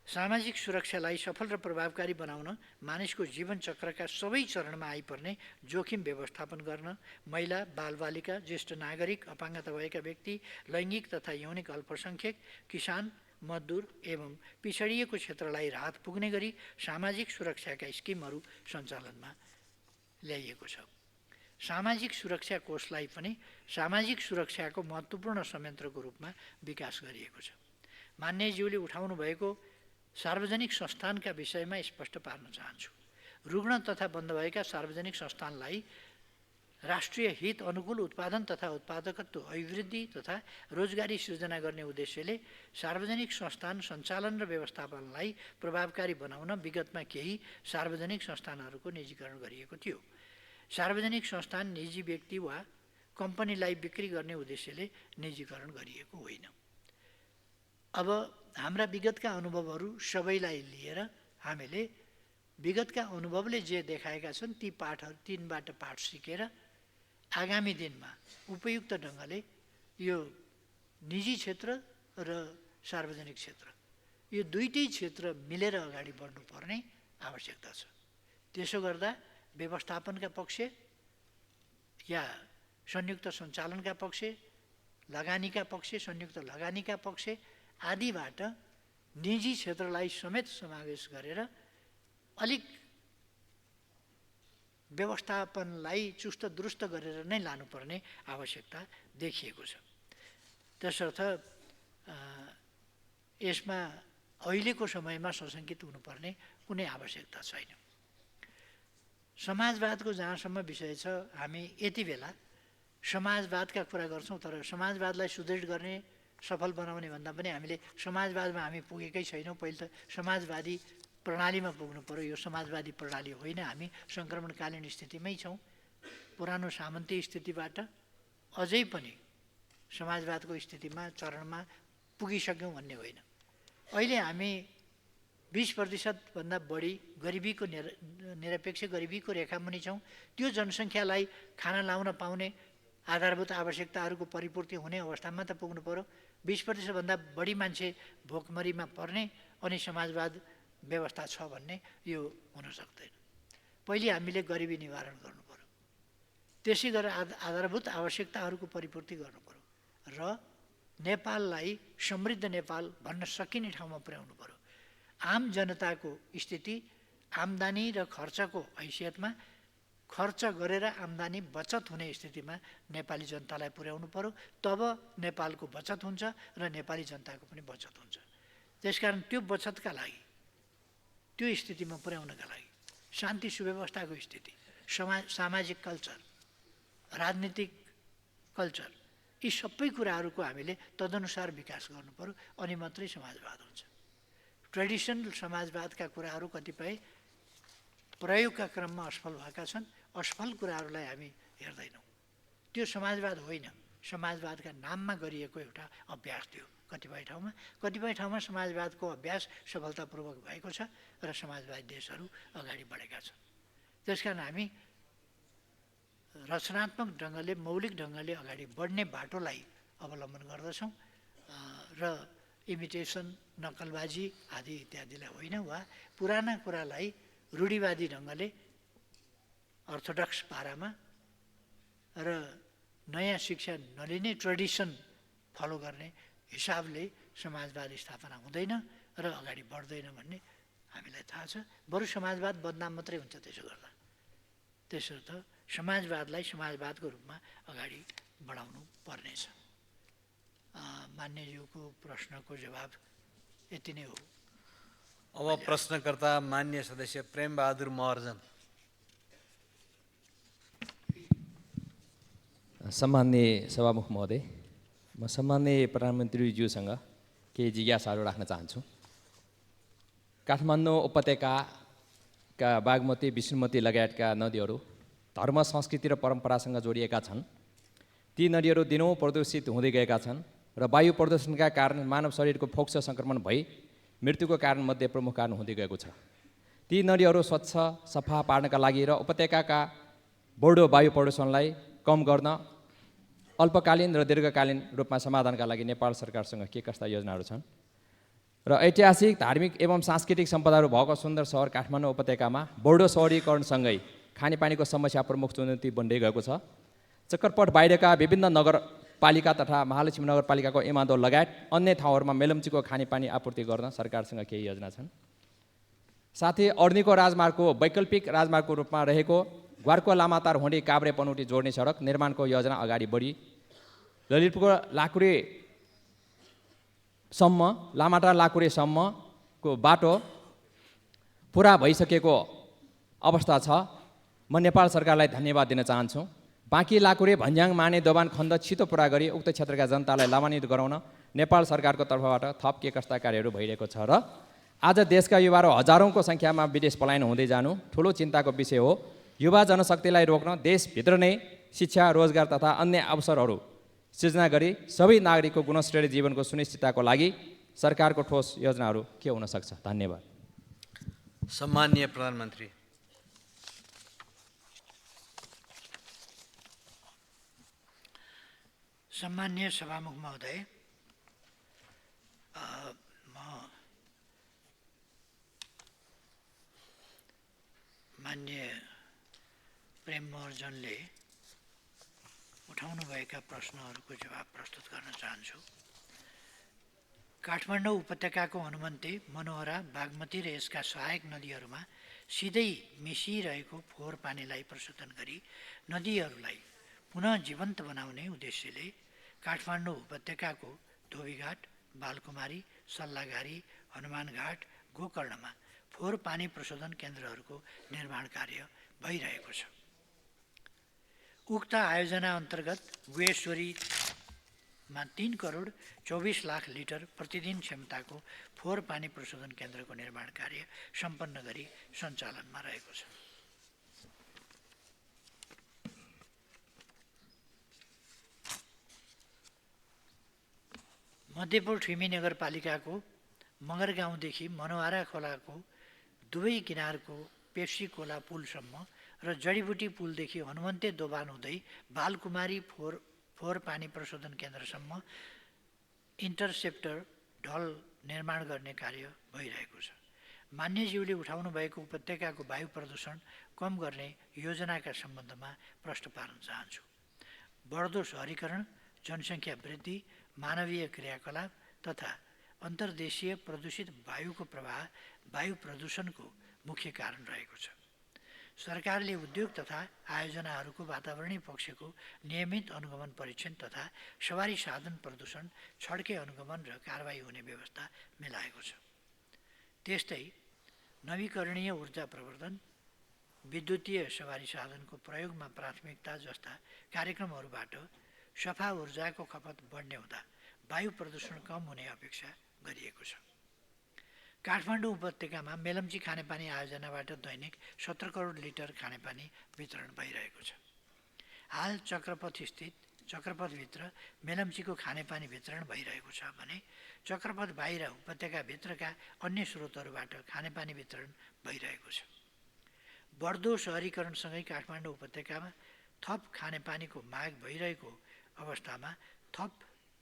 सामाजिक सुरक्षालाई सफल र प्रभावकारी बनाउन मानिसको जीवन चक्रका सबै चरणमा आइपर्ने जोखिम व्यवस्थापन गर्न महिला, बालबालिका, ज्येष्ठ नागरिक, अपाङ्गता भएका व्यक्ति, लैङ्गिक तथा यौनिक अल्पसङ्ख्यक, किसान, मजदुर एवं पिछडिएको क्षेत्रलाई राहत पुग्ने गरी सामाजिक सुरक्षाका स्किमहरू सञ्चालनमा ल्याइएको छ। सामाजिक सुरक्षा कोषलाई पनि सामाजिक सुरक्षाको महत्त्वपूर्ण संयन्त्रको रूपमा विकास गरिएको छ। मान्यज्यूले उठाउनु भएको सार्वजनिक संस्थानका विषयमा स्पष्ट पार्न चाहन्छु। रुग्ण तथा बन्द भएका सार्वजनिक संस्थानलाई राष्ट्रिय हित अनुकूल उत्पादन तथा उत्पादकत्व अभिवृद्धि तथा रोजगारी सृजना गर्ने उद्देश्यले सार्वजनिक संस्थान सञ्चालन र व्यवस्थापनलाई प्रभावकारी बनाउन विगतमा केही सार्वजनिक संस्थानहरूको निजीकरण गरिएको थियो। सार्वजनिक संस्थान निजी व्यक्ति वा कम्पनीलाई बिक्री गर्ने उद्देश्यले निजीकरण गरिएको होइन। अब हाम्रा विगतका अनुभवहरू सबैलाई लिएर हामीले विगतका अनुभवले जे देखाएका छन् ती पाठहरू तीनबाट पाठ सिकेर आगामी दिनमा उपयुक्त ढङ्गले यो निजी क्षेत्र र सार्वजनिक क्षेत्र यो दुईटै क्षेत्र मिलेर अगाडि बढ्नुपर्ने आवश्यकता छ। त्यसो गर्दा व्यवस्थापनका पक्ष या संयुक्त सञ्चालनका पक्ष, लगानीका पक्ष, संयुक्त लगानीका पक्ष आदिबाट निजी क्षेत्रलाई समेत समावेश गरेर अलिक व्यवस्थापनलाई चुस्त दुरुस्त गरेर नै लानुपर्ने आवश्यकता देखिएको छ। त्यसर्थ यसमा अहिलेको समयमा सशङ्कित हुनुपर्ने कुनै आवश्यकता छैन। समाजवादको जहाँसम्म विषय छ, हामी यति बेला समाजवादका कुरा गर्छौँ, तर समाजवादलाई सुदृढ गर्ने सफल बनाउने भन्दा पनि हामीले समाजवादमा हामी पुगेकै छैनौँ। पहिले त समाजवादी प्रणालीमा पुग्नु पर्यो। यो समाजवादी प्रणाली होइन, हामी सङ्क्रमणकालीन स्थितिमै छौँ। पुरानो सामन्ती स्थितिबाट अझै पनि समाजवादको स्थितिमा चरणमा पुगिसक्यौँ भन्ने होइन। अहिले हामी 20% भन्दा बढी गरिबीको निरपेक्ष गरिबीको रेखामुनि छौँ। त्यो जनसङ्ख्यालाई खाना लाउन पाउने आधारभूत आवश्यकताहरूको परिपूर्ति हुने अवस्थामा त पुग्नु पर्यो। 20% भन्दा बढी मान्छे भोकमरीमा पर्ने अनि समाजवाद व्यवस्था छ भन्ने यो हुन सक्दैन। पहिले हामीले गरिबी निवारण गर्नु पर्यो, त्यसै गरेर आधारभूत आवश्यकताहरूको परिपूर्ति गर्नु पर्यो र नेपाललाई समृद्ध नेपाल भन्न सकिने ठाउँमा पुर्याउनु पर्यो। आम जनताको स्थिति आम्दानी र खर्चको हैसियतमा खर्च गरेर आम्दानी बचत हुने स्थितिमा नेपाली जनतालाई पुर्याउनु पर्यो। तब नेपालको बचत हुन्छ र नेपाली जनताको पनि बचत हुन्छ। त्यसकारण त्यो बचतका लागि, त्यो स्थितिमा पुर्याउनका लागि शान्ति सुव्यवस्थाको स्थिति, सामाजिक कल्चर, राजनीतिक कल्चर, यी सबै कुराहरूको हामीले तदनुसार विकास गर्नु पर्यो। अनि मात्रै समाजवाद हुन्छ। ट्रेडिसनल समाजवादका कुराहरू कतिपय प्रयोगका क्रममा असफल भएका छन्। असफल कुराहरूलाई हामी हेर्दैनौँ। त्यो समाजवाद होइन, समाजवादका नाममा गरिएको एउटा अभ्यास थियो कतिपय ठाउँमा समाजवादको अभ्यास सफलतापूर्वक भएको छ र समाजवादी देशहरू अगाडि बढेका छन्। त्यसकारण हामी रचनात्मक ढङ्गले, मौलिक ढङ्गले अगाडि बढ्ने बाटोलाई अवलम्बन गर्दछौँ र इमिटेसन, नक्कलबाजी आदि इत्यादिलाई होइन, वा पुराना कुरालाई रूढिवादी ढङ्गले अर्थोडक्स पारामा र नयाँ शिक्षा नलिने ट्रेडिसन फलो गर्ने हिसाबले समाजवाद स्थापना हुँदैन र अगाडि बढ्दैन भन्ने हामीलाई थाहा भएको छ। बरु समाजवाद बदनाम मात्रै हुन्छ त्यसो गर्दा। त्यसर्थ समाजवादलाई समाजवादको रूपमा अगाडि बढाउनु पर्नेछ। मान्यज्यूको प्रश्नको जवाब यति नै हो। अब प्रश्नकर्ता मान्य सदस्य प्रेमबहादुर महर्जन। सम्माननीय सभामुख महोदय, म सम्माननीय प्रधानमन्त्रीज्यूसँग केही जिज्ञासाहरू राख्न चाहन्छु। काठमाडौँ उपत्यकाका बागमती, विष्णुमती लगायतका नदीहरू धर्म, संस्कृति र परम्परासँग जोडिएका छन्। ती नदीहरू दिनौँ प्रदूषित हुँदै गएका छन् र वायु प्रदूषणका कारण मानव शरीरको फोक्सो सङ्क्रमण भई मृत्युको कारणमध्ये प्रमुख कारण हुँदै गएको छ। ती नदीहरू स्वच्छ सफा पार्नका लागि र उपत्यकाका बढ्दो वायु प्रदूषणलाई कम गर्न अल्पकालीन र दीर्घकालीन रूपमा समाधानका लागि नेपाल सरकारसँग के कस्ता योजनाहरू छन्? र ऐतिहासिक, धार्मिक एवं सांस्कृतिक सम्पदाहरू भएको सुन्दर सहर काठमाडौँ उपत्यकामा बढ्दो सहरीकरणसँगै खानेपानीको समस्या प्रमुख चुनौती बन्दै गएको छ। चक्करपट बाहिरका विभिन्न नगरपालिका तथा महालक्ष्मी नगरपालिकाको इमादोल लगायत अन्य ठाउँहरूमा मेलम्चीको खानेपानी आपूर्ति गर्न सरकारसँग केही योजना छन्? साथै अर्नीको राजमार्गको वैकल्पिक राजमार्गको रूपमा रहेको ग्वारको लामातार हुँडी काभ्रे पनौटी जोड्ने सडक निर्माणको योजना अगाडि बढी ललितपुरको लाकुरेसम्म, लामाटार लाकुरेसम्मको बाटो पुरा भइसकेको अवस्था छ। म नेपाल सरकारलाई धन्यवाद दिन चाहन्छु। बाँकी लाकुरे, भन्ज्याङ, माने, दोभान खण्ड छिटो पुरा गरी उक्त क्षेत्रका जनतालाई लाभान्वित गराउन नेपाल सरकारको तर्फबाट थप के कस्ता कार्यहरू भइरहेको छ? र आज देशका युवाहरू हजारौँको सङ्ख्यामा विदेश पलायन हुँदै जानु ठुलो चिन्ताको विषय हो। युवा जनशक्तिलाई रोक्न देशभित्र नै शिक्षा, रोजगार तथा अन्य अवसरहरू सृजना गरी सबै नागरिकको गुणस्तरीय जीवनको सुनिश्चितताको लागि सरकारको ठोस योजनाहरू के हुन सक्छ? धन्यवाद। सम्माननीय प्रधानमन्त्री। सम्मान्य सभामुख महोदय, म मान्य प्रेम महर्जनले उठाउनुभएका प्रश्नहरूको जवाब प्रस्तुत गर्न चाहन्छु। काठमाडौँ उपत्यकाको हनुमन्ते, मनोहरा, बागमती र यसका सहायक नदीहरूमा सिधै मिसिरहेको फोहोर पानीलाई प्रशोधन गरी नदीहरूलाई पुनः जीवन्त बनाउने उद्देश्यले काठमाडौँ उपत्यकाको धोबीघाट, बालकुमारी, सल्लाघारी, हनुमानघाट, गोकर्णमा फोहोर पानी प्रशोधन केन्द्रहरूको निर्माण कार्य भइरहेको छ। उक्त आयोजना अन्तर्गत गुहेश्वरीमा 3 करोड 24 लाख लिटर प्रतिदिन क्षमताको फोहोर पानी प्रशोधन केन्द्रको निर्माण कार्य सम्पन्न गरी सञ्चालनमा रहेको छ। मध्यपुर ठुमी नगरपालिकाको मगर गाउँदेखि मनोहरा खोलाको दुवै किनारको पेप्सी खोला पुलसम्म र जडीबुटी पुलदेखि हनुमन्ते दोभान हुँदै बालकुमारी फोहोर पानी प्रशोधन केन्द्रसम्म इन्टरसेप्टर ढल निर्माण गर्ने कार्य भइरहेको छ। मान्यज्यूले उठाउनु भएको उपत्यकाको वायु प्रदूषण कम गर्ने योजनाका सम्बन्धमा प्रश्न पार्न चाहन्छु। बढ्दो सहरीकरण, जनसङ्ख्या वृद्धि, मानवीय क्रियाकलाप तथा अन्तर्देशीय प्रदूषित वायुको प्रवाह वायु प्रदूषणको मुख्य कारण रहेको छ। सरकारले उद्योग तथा आयोजनाहरूको वातावरणीय पक्षको नियमित अनुगमन परीक्षण तथा सवारी साधन प्रदूषण छड्के अनुगमन र कारबाही हुने व्यवस्था मिलाएको छ। त्यस्तै नवीकरणीय ऊर्जा प्रवर्धन, विद्युतीय सवारी साधनको प्रयोगमा प्राथमिकता जस्ता कार्यक्रमहरूबाट सफा ऊर्जाको खपत बढ्ने हुँदा वायु प्रदूषण कम हुने अपेक्षा गरिएको छ। काठमाडौँ उपत्यकामा मेलम्ची खानेपानी आयोजनाबाट दैनिक 17 करोड लिटर खानेपानी वितरण भइरहेको छ। हाल चक्रपथभित्र मेलम्चीको खानेपानी वितरण भइरहेको छ भने चक्रपथ बाहिर उपत्यकाभित्रका अन्य स्रोतहरूबाट खानेपानी वितरण भइरहेको छ। बढ्दो सहरीकरणसँगै काठमाडौँ उपत्यकामा थप खानेपानीको माग भइरहेको अवस्थामा थप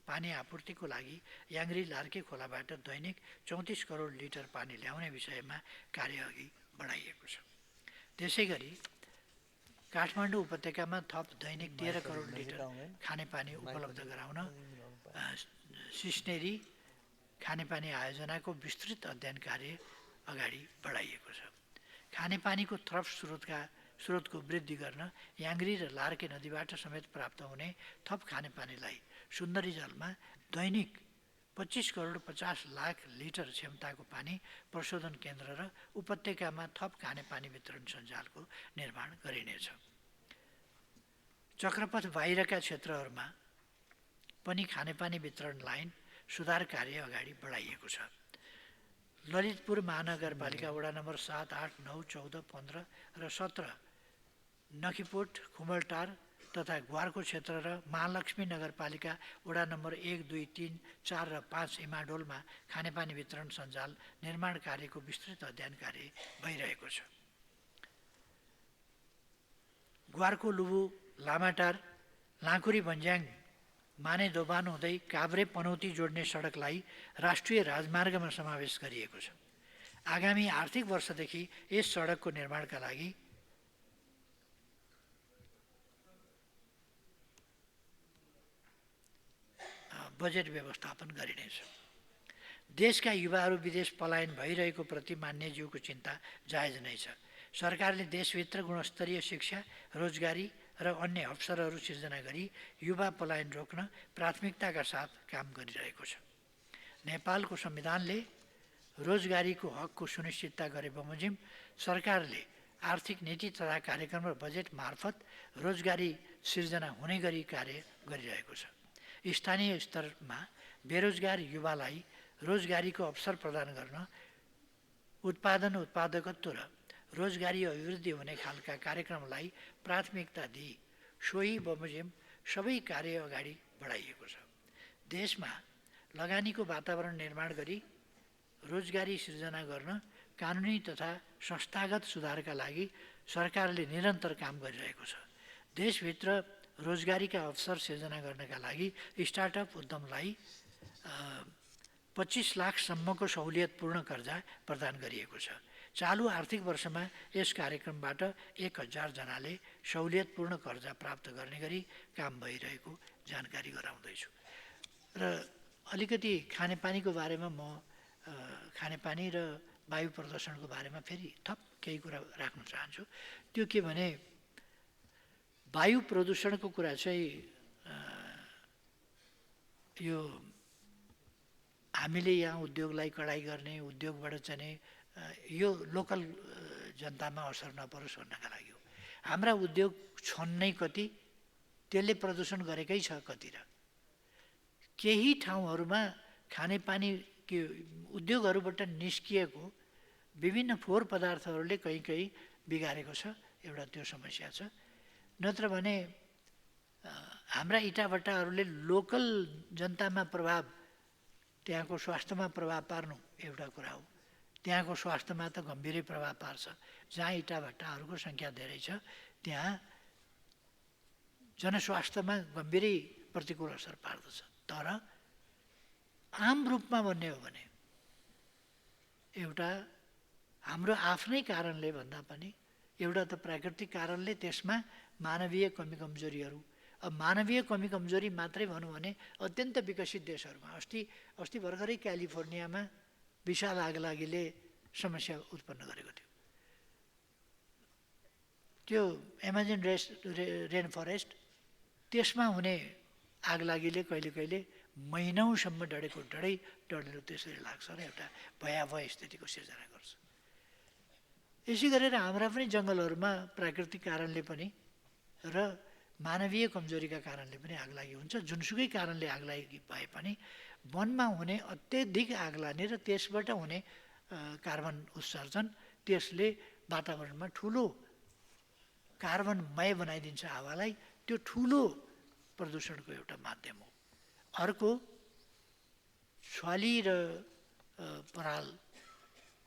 पानी आपूर्तिको लागि याङ्ग्री लार्के खोलाबाट दैनिक 34 करोड लिटर पानी ल्याउने विषयमा कार्य अघि बढाइएको छ। त्यसै गरी काठमाडौँ उपत्यकामा थप दैनिक 13 करोड लिटर खानेपानी उपलब्ध गराउन सिस्नेरी खानेपानी आयोजनाको विस्तृत अध्ययन कार्य अगाडि बढाइएको छ। खानेपानीको थ्रप स्रोतको वृद्धि गर्न याङ्ग्री र लार्के नदीबाट समेत प्राप्त हुने थप खानेपानीलाई सुन्दरी जलमा दैनिक 25 करोड 50 लाख लिटर क्षमताको पानी प्रशोधन केन्द्र र उपत्यकामा थप खानेपानी वितरण सञ्जालको निर्माण गरिनेछ। चक्रपथ बाहिरका क्षेत्रहरूमा पनि खानेपानी वितरण लाइन सुधार कार्य अगाडि बढाइएको छ। ललितपुर महानगरपालिका वडा नम्बर 7, 8, 9, 14, 15 र 17, नखीपोट, खुमलटार तथा ग्वारको क्षेत्र र महालक्ष्मी नगरपालिका वडा नम्बर 1, 2, 3, 4 र 5 इमाडोलमा खानेपानी वितरण सञ्जाल निर्माण कार्यको विस्तृत अध्ययन कार्य भइरहेको छ। ग्वारको लुबु, लामाटार, लाँकुरी भन्ज्याङ, माने दोबान हुँदै काभ्रे पनौती जोड्ने सडकलाई राष्ट्रिय राजमार्गमा समावेश गरिएको छ। आगामी आर्थिक वर्षदेखि यस सडकको निर्माणका लागि बजेट व्यवस्थापन गरिनेछ। देशका युवाहरू विदेश पलायन भइरहेको प्रति मान्यज्यूको चिन्ता जायज नै छ। सरकारले देशभित्र गुणस्तरीय शिक्षा, रोजगारी र अन्य अवसरहरू सिर्जना गरी युवा पलायन रोक्न प्राथमिकताका साथ काम गरिरहेको छ। नेपालको संविधानले रोजगारीको हकको सुनिश्चितता गरे बमोजिम सरकारले आर्थिक नीति तथा कार्यक्रम र बजेट मार्फत रोजगारी सिर्जना हुने गरी कार्य गरिरहेको छ। स्थानीय स्तरमा बेरोजगार युवालाई रोजगारीको अवसर प्रदान गर्न उत्पादकत्व र रोजगारी अभिवृद्धि हुने खालका कार्यक्रमलाई प्राथमिकता दिई सोही बमोजिम सबै कार्य अगाडि बढाइएको छ। देशमा लगानीको वातावरण निर्माण गरी रोजगारी सिर्जना गर्न कानुनी तथा संस्थागत सुधारका लागि सरकारले निरन्तर काम गरिरहेको छ। देशभित्र रोजगारीका अवसर सिर्जना गर्नका लागि स्टार्टअप उद्यमलाई 25 लाखसम्मको सहुलियतपूर्ण कर्जा प्रदान गरिएको छ। चालु आर्थिक वर्षमा यस कार्यक्रमबाट 1000 जनाले सहुलियतपूर्ण कर्जा प्राप्त गर्ने गरी काम भइरहेको जानकारी गराउँदैछु। र अलिकति खानेपानीको बारेमा म खानेपानी र वायु प्रदूषणको बारेमा फेरि थप केही कुरा राख्न चाहन्छु। त्यो के भने वायु प्रदूषणको कुरा चाहिँ यो हामीले यहाँ उद्योगलाई कडाइ गर्ने, उद्योगबाट चाहिँ यो लोकल जनतामा असर नपरोस् भन्नका लागि हो। हाम्रा उद्योग छन् नै कति, त्यसले प्रदूषण गरेकै छ कति र केही ठाउँहरूमा खानेपानी के उद्योगहरूबाट निस्किएको विभिन्न फोहोर पदार्थहरूले कहीँ बिगारेको छ। एउटा त्यो समस्या छ। नत्र भने हाम्रा इटाभट्टाहरूले लोकल जनतामा प्रभाव, त्यहाँको स्वास्थ्यमा प्रभाव पार्नु एउटा कुरा हो। त्यहाँको स्वास्थ्यमा त गम्भीरै प्रभाव पार्छ। जहाँ इटाभट्टाहरूको सङ्ख्या धेरै छ त्यहाँ जनस्वास्थ्यमा गम्भीरै प्रतिकूल असर पार्दछ। तर आम रूपमा भन्ने हो भने एउटा हाम्रो आफ्नै कारणले भन्दा पनि एउटा त प्राकृतिक कारणले, त्यसमा मानवीय कमी कमजोरीहरू। अब मानवीय कमी कमजोरी मात्रै भनौँ भने अत्यन्त विकसित देशहरूमा अस्ति भर्खरै क्यालिफोर्नियामा विशाल आगलागीले समस्या उत्पन्न गरेको थियो। त्यो एमाजोन रेन फरेस्ट, त्यसमा हुने आगलागीले कहिले महिनौसम्म डढेलो त्यसरी लाग्छ र एउटा भयावह स्थितिको सिर्जना गर्छ। यसै गरेर हाम्रा पनि जङ्गलहरूमा प्राकृतिक कारणले पनि र मानवीय कमजोरीका कारणले पनि आगलागी हुन्छ। जुनसुकै कारणले आगलागी भए पनि वनमा हुने अत्यधिक आगलानी र त्यसबाट हुने कार्बन उत्सर्जन, त्यसले वातावरणमा ठुलो कार्बनमय बनाइदिन्छ हावालाई। त्यो ठुलो प्रदूषणको एउटा माध्यम हो। अर्को छुवाली र पराल,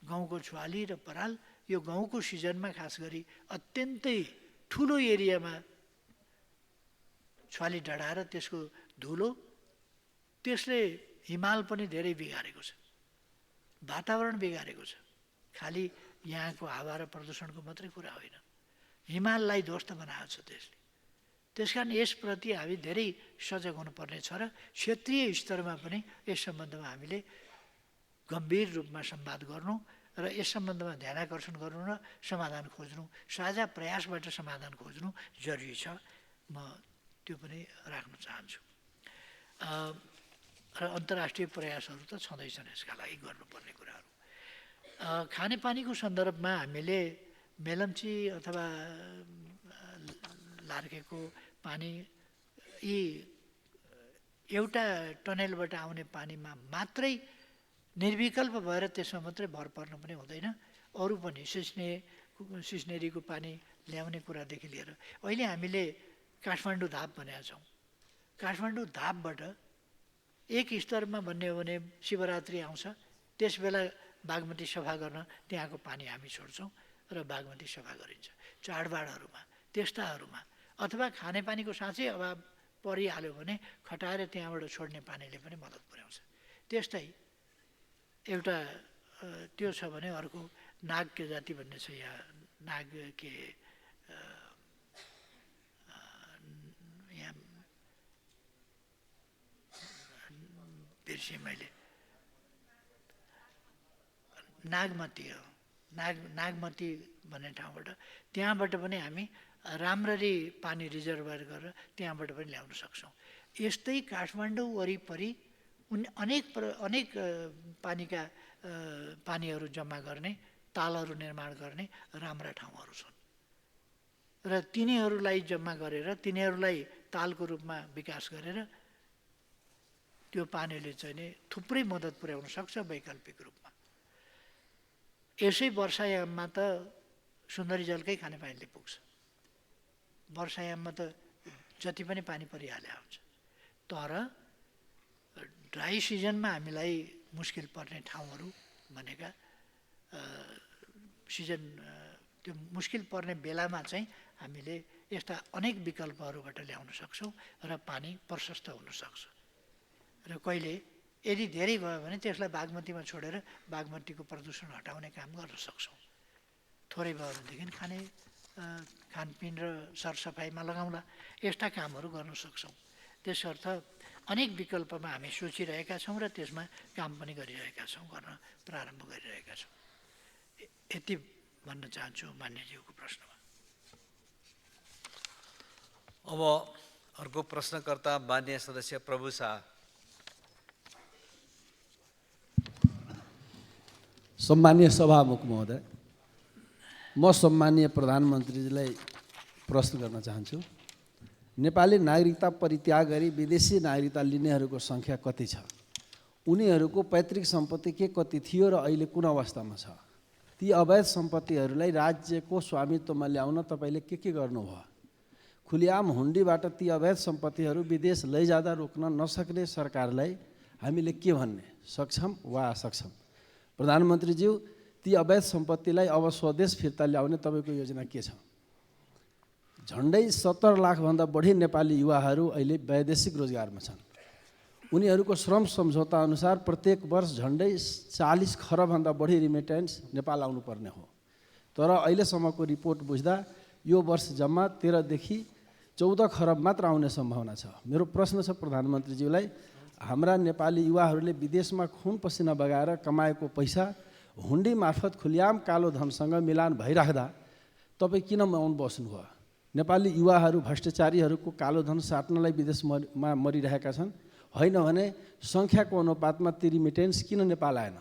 गहुँको छुवाली र पराल, यो गहुँको सिजनमा खास गरी अत्यन्तै ठुलो एरियामा छुवाली डढाएर त्यसको धुलो, त्यसले हिमाल पनि धेरै बिगारेको छ, वातावरण बिगारेको छ। खालि यहाँको हावा र प्रदूषणको मात्रै कुरा होइन, हिमाललाई ध्वस्त बनाएको छ त्यसले। त्यसकारण यसप्रति हामी धेरै सजग हुनुपर्ने छ र क्षेत्रीय स्तरमा पनि यस सम्बन्धमा हामीले गम्भीर रूपमा संवाद गर्नु र यस सम्बन्धमा ध्यानाकर्षण गर्नु र समाधान खोज्नु, साझा प्रयासबाट समाधान खोज्नु जरुरी छ। म त्यो पनि राख्न चाहन्छु। र अन्तर्राष्ट्रिय प्रयासहरू त छँदैछन् यसका लागि गर्नुपर्ने कुराहरू। खानेपानीको सन्दर्भमा हामीले मेलम्ची अथवा लार्केको पानी यी एउटा टनेलबाट आउने पानीमा मात्रै निर्विकल्प भएर त्यसमा मात्रै भर पर्नु पनि हुँदैन। अरू पनि सिस्नेरीको पानी ल्याउने कुरादेखि लिएर अहिले हामीले काठमाडौँ धाप भनेका छौँ। काठमाडौँ धापबाट एक स्तरमा भन्ने हो भने शिवरात्रि आउँछ, त्यस बेला बागमती सफा गर्न त्यहाँको पानी हामी छोड्छौँ र बागमती सफा गरिन्छ। चाडबाडहरूमा त्यस्ताहरूमा अथवा खानेपानीको साँच्चै अभाव परिहाल्यो भने खटाएर त्यहाँबाट छोड्ने पानीले पनि मद्दत पुर्याउँछ। त्यस्तै एउटा त्यो छ भने अर्को नाग के जाति भन्ने छ, यहाँ नाग के यहाँ बिर्सेँ मैले, नागमती हो, नागमती भन्ने ठाउँबाट त्यहाँबाट पनि हामी राम्ररी पानी रिजर्भर गरेर त्यहाँबाट पनि ल्याउन सक्छौँ। यस्तै काठमाडौँ वरिपरि अनेक पानीका पानीहरू जम्मा गर्ने, तालहरू निर्माण गर्ने राम्रा ठाउँहरू छन् र तिनीहरूलाई जम्मा गरेर तिनीहरूलाई तालको रूपमा विकास गरेर त्यो पानीले चाहिँ नि थुप्रै मद्दत पुर्याउन सक्छ वैकल्पिक रूपमा। यसै वर्षायाममा त सुन्दरी जलकै खानेपानीले पुग्छ। वर्षायाममा त जति पनि पानी परिहाल्यो हुन्छ, तर ड्राई सिजनमा हामीलाई मुस्किल पर्ने ठाउँहरू भनेका सिजन त्यो मुस्किल पर्ने बेलामा चाहिँ हामीले यस्ता अनेक विकल्पहरूबाट ल्याउन सक्छौँ र पानी प्रशस्त हुनसक्छ। र कहिले यदि धेरै भयो भने त्यसलाई बागमतीमा छोडेर बागमतीको प्रदूषण हटाउने काम गर्न सक्छौँ। थोरै भयो भनेदेखि खानपिन र सरसफाइमा लगाउँला, यस्ता कामहरू गर्न सक्छौँ। त्यसर्थ अनेक विकल्पमा हामी सोचिरहेका छौँ र त्यसमा काम पनि गरिरहेका छौँ, गर्न प्रारम्भ गरिरहेका छौँ। यति भन्न चाहन्छु मान्यज्यूको प्रश्नमा। अब अर्को प्रश्नकर्ता मान्य सदस्य प्रभु शाह। सम्मान्य सभामुख महोदय, म सम्मान्य प्रधानमन्त्रीजीलाई प्रश्न गर्न चाहन्छु। नेपाली नागरिकता परित्याग गरी विदेशी नागरिकता लिनेहरूको सङ्ख्या कति छ? उनीहरूको पैतृक सम्पत्ति के कति थियो र अहिले कुन अवस्थामा छ? ती अवैध सम्पत्तिहरूलाई राज्यको स्वामित्वमा ल्याउन तपाईँले के गर्नुभयो? खुलिआम हुन्डीबाट ती अवैध सम्पत्तिहरू विदेश लैजाँदा रोक्न नसक्ने सरकारलाई हामीले के भन्ने, सक्षम वा असक्षम? प्रधानमन्त्रीज्यू, ती अवैध सम्पत्तिलाई अब स्वदेश फिर्ता ल्याउने तपाईँको योजना के छ? झन्डै 70 लाखभन्दा बढी नेपाली युवाहरू अहिले वैदेशिक रोजगारमा छन्। उनीहरूको श्रम सम्झौता अनुसार प्रत्येक वर्ष झन्डै 40 खरबभन्दा बढी रिमिटेन्स नेपाल आउनुपर्ने हो। तर अहिलेसम्मको रिपोर्ट बुझ्दा यो वर्ष जम्मा 13 देखि 14 खरब मात्र आउने सम्भावना छ। मेरो प्रश्न छ प्रधानमन्त्रीज्यूलाई, हाम्रा नेपाली युवाहरूले विदेशमा खुन पसिना बगाएर कमाएको पैसा हुन्डी मार्फत खुलिआम कालो धनसँग मिलान भइराख्दा तपाईँ किन मौन बस्नुभयो? नेपाली युवाहरू भ्रष्टाचारीहरूको कालो धन साट्नलाई विदेशमा मरिरहेका छन्, होइन भने सङ्ख्याको अनुपातमा ती रिमिटेन्स किन नेपाल आएन?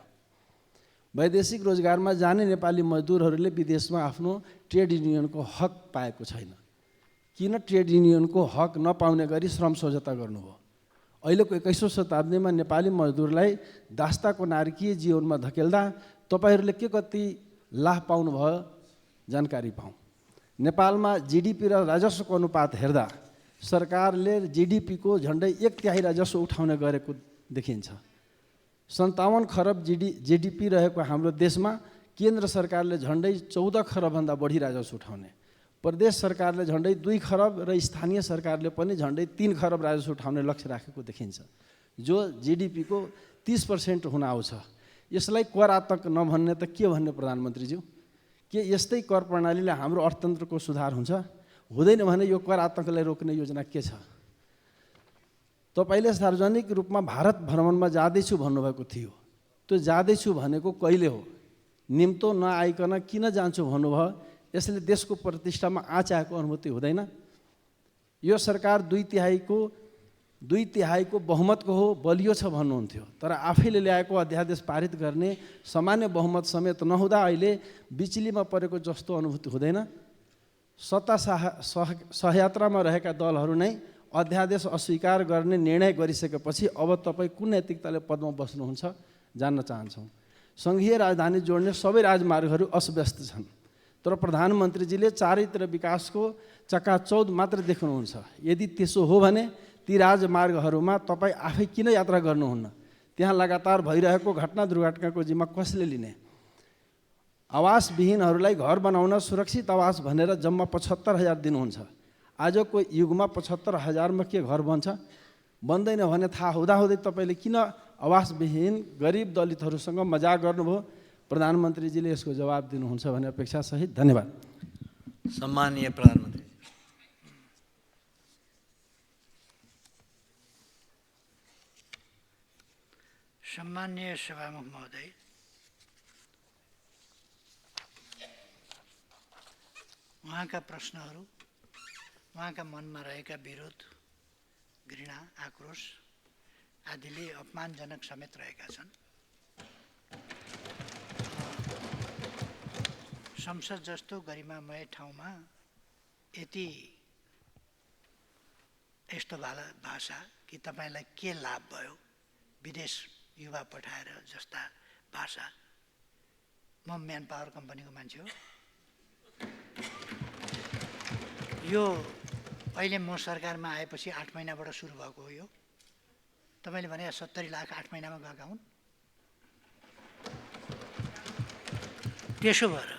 वैदेशिक रोजगारमा जाने नेपाली मजदुरहरूले विदेशमा आफ्नो ट्रेड युनियनको हक पाएको छैन। किन ट्रेड युनियनको हक नपाउने गरी श्रम समझौता गर्नुभयो? अहिलेको 21औं शताब्दीमा नेपाली मजदुरलाई दास्ताको नारकीय जीवनमा धकेल्दा तपाईँहरूले के कति लाभ पाउनुभयो जानकारी पाऊँ। नेपालमा जीडीपी र राजस्वको अनुपात हेर्दा सरकारले जीडीपीको झन्डै 1/3 राजस्व उठाउने गरेको देखिन्छ। 57 खरब जीडीपी रहेको हाम्रो देशमा केन्द्र सरकारले झन्डै 14 खरबभन्दा बढी राजस्व उठाउने, प्रदेश सरकारले झन्डै 2 खरब र स्थानीय सरकारले पनि झन्डै 3 खरब राजस्व उठाउने लक्ष्य राखेको देखिन्छ, जो जीडीपीको 30% हुन आउँछ। यसलाई कर आतंक नभन्ने त के भन्ने प्रधानमन्त्रीज्यू? के यस्तै कर प्रणालीले हाम्रो अर्थतन्त्रको सुधार हुन्छ? हुँदैन भने यो कर आतंकलाई रोक्ने योजना के छ? तपाईँले सार्वजनिक रूपमा भारत भ्रमणमा जाँदैछु भन्नुभएको थियो, त्यो जाँदैछु भनेको कहिले हो? निम्तो नआइकन किन जान्छु भन्नुभयो। यसले देशको प्रतिष्ठामा आँच आएको अनुभूति हुँदैन। यो सरकार दुई तिहाईको बहुमतको हो, बलियो छ भन्नुहुन्थ्यो, तर आफैले ल्याएको अध्यादेश पारित गर्ने सामान्य बहुमत समेत नहुँदा अहिले बिचलीमा परेको जस्तो अनुभूति हुँदैन। सत्ता सहयात्रामा रहेका दलहरू नै अध्यादेश अस्वीकार गर्ने निर्णय गरिसकेपछि अब तपाईँ कुन नैतिकताले पदमा बस्नुहुन्छ जान्न चाहन्छौँ। सङ्घीय राजधानी जोड्ने सबै राजमार्गहरू अस्तव्यस्त छन्, तर प्रधानमन्त्रीजीले चारैतिर विकासको चकाचौध मात्र देख्नुहुन्छ। यदि त्यसो हो भने ती राजमार्गहरूमा तपाईँ आफै किन यात्रा गर्नुहुन्न? त्यहाँ लगातार भइरहेको घटना दुर्घटनाको जिम्मा कसले लिने? आवासविहीनहरूलाई घर बनाउन सुरक्षित आवास भनेर जम्मा 75,000 दिनुहुन्छ। आजको युगमा 75,000मा के घर बन्छ? बन्दैन भने थाहा हुँदाहुँदै तपाईँले किन आवासविहीन गरिब दलितहरूसँग मजाक गर्नुभयो? प्रधानमन्त्रीजीले यसको जवाब दिनुहुन्छ भन्ने अपेक्षासहित धन्यवाद। सम्माननीय प्रधानमन्त्री। सम्माननीय सभामुख महोदय, उहाँका प्रश्नहरू, उहाँका मनमा रहेका विरोध, घृणा, आक्रोश आदिले अपमानजनक समेत रहेका छन्। संसद जस्तो गरिमामय ठाउँमा यस्तो भाषा कि तपाईँलाई के लाभ भयो, विदेश युवा पठाएर जस्ता भाषा। म म्यान पावर कम्पनीको मान्छे हो। यो अहिले म सरकारमा आएपछि 8 महिनाबाट सुरु भएको हो। यो तपाईँले भने 70 लाख 8 महिनामा गएका हुन्। त्यसो भएर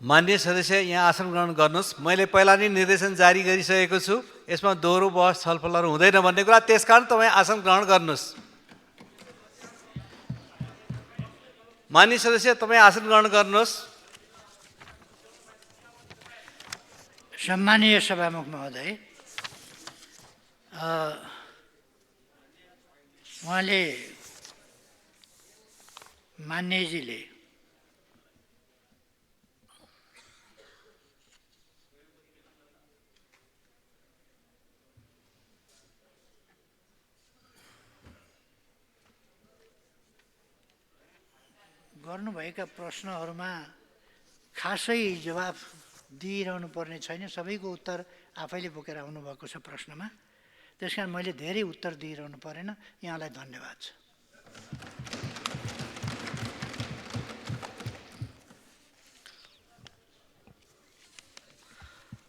माननीय सदस्य यहाँ आसन ग्रहण गर्नुहोस्। मैले पहिला नै निर्देशन जारी गरिसकेको छु, यसमा दोहोरो बहस छलफलहरू हुँदैन भन्ने कुरा। त्यसकारण तपाईँ आसन ग्रहण गर्नुहोस्। माननीय सदस्य तपाईँ आसन ग्रहण गर्नुहोस्। सम्मानीय सभामुख महोदय, उहाँले मान्यजीले गर्नुभएका प्रश्नहरूमा खासै जवाफ दिइरहनु पर्ने छैन। सबैको उत्तर आफैले बोकेर आउनुभएको छ प्रश्नमा। त्यसकारण मैले धेरै उत्तर दिइरहनु परेन। यहाँलाई धन्यवाद छ।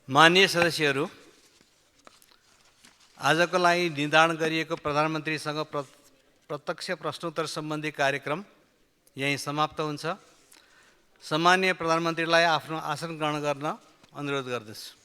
माननीय सदस्यहरू, आजको लागि निर्धारण गरिएको प्रधानमन्त्रीसँग प्रत्यक्ष प्रश्नोत्तर सम्बन्धी कार्यक्रम यही समाप्त हुन्छ। सम्माननीय प्रधानमन्त्रीलाई आफ्नो आसन ग्रहण गर्न अनुरोध गर्दछु।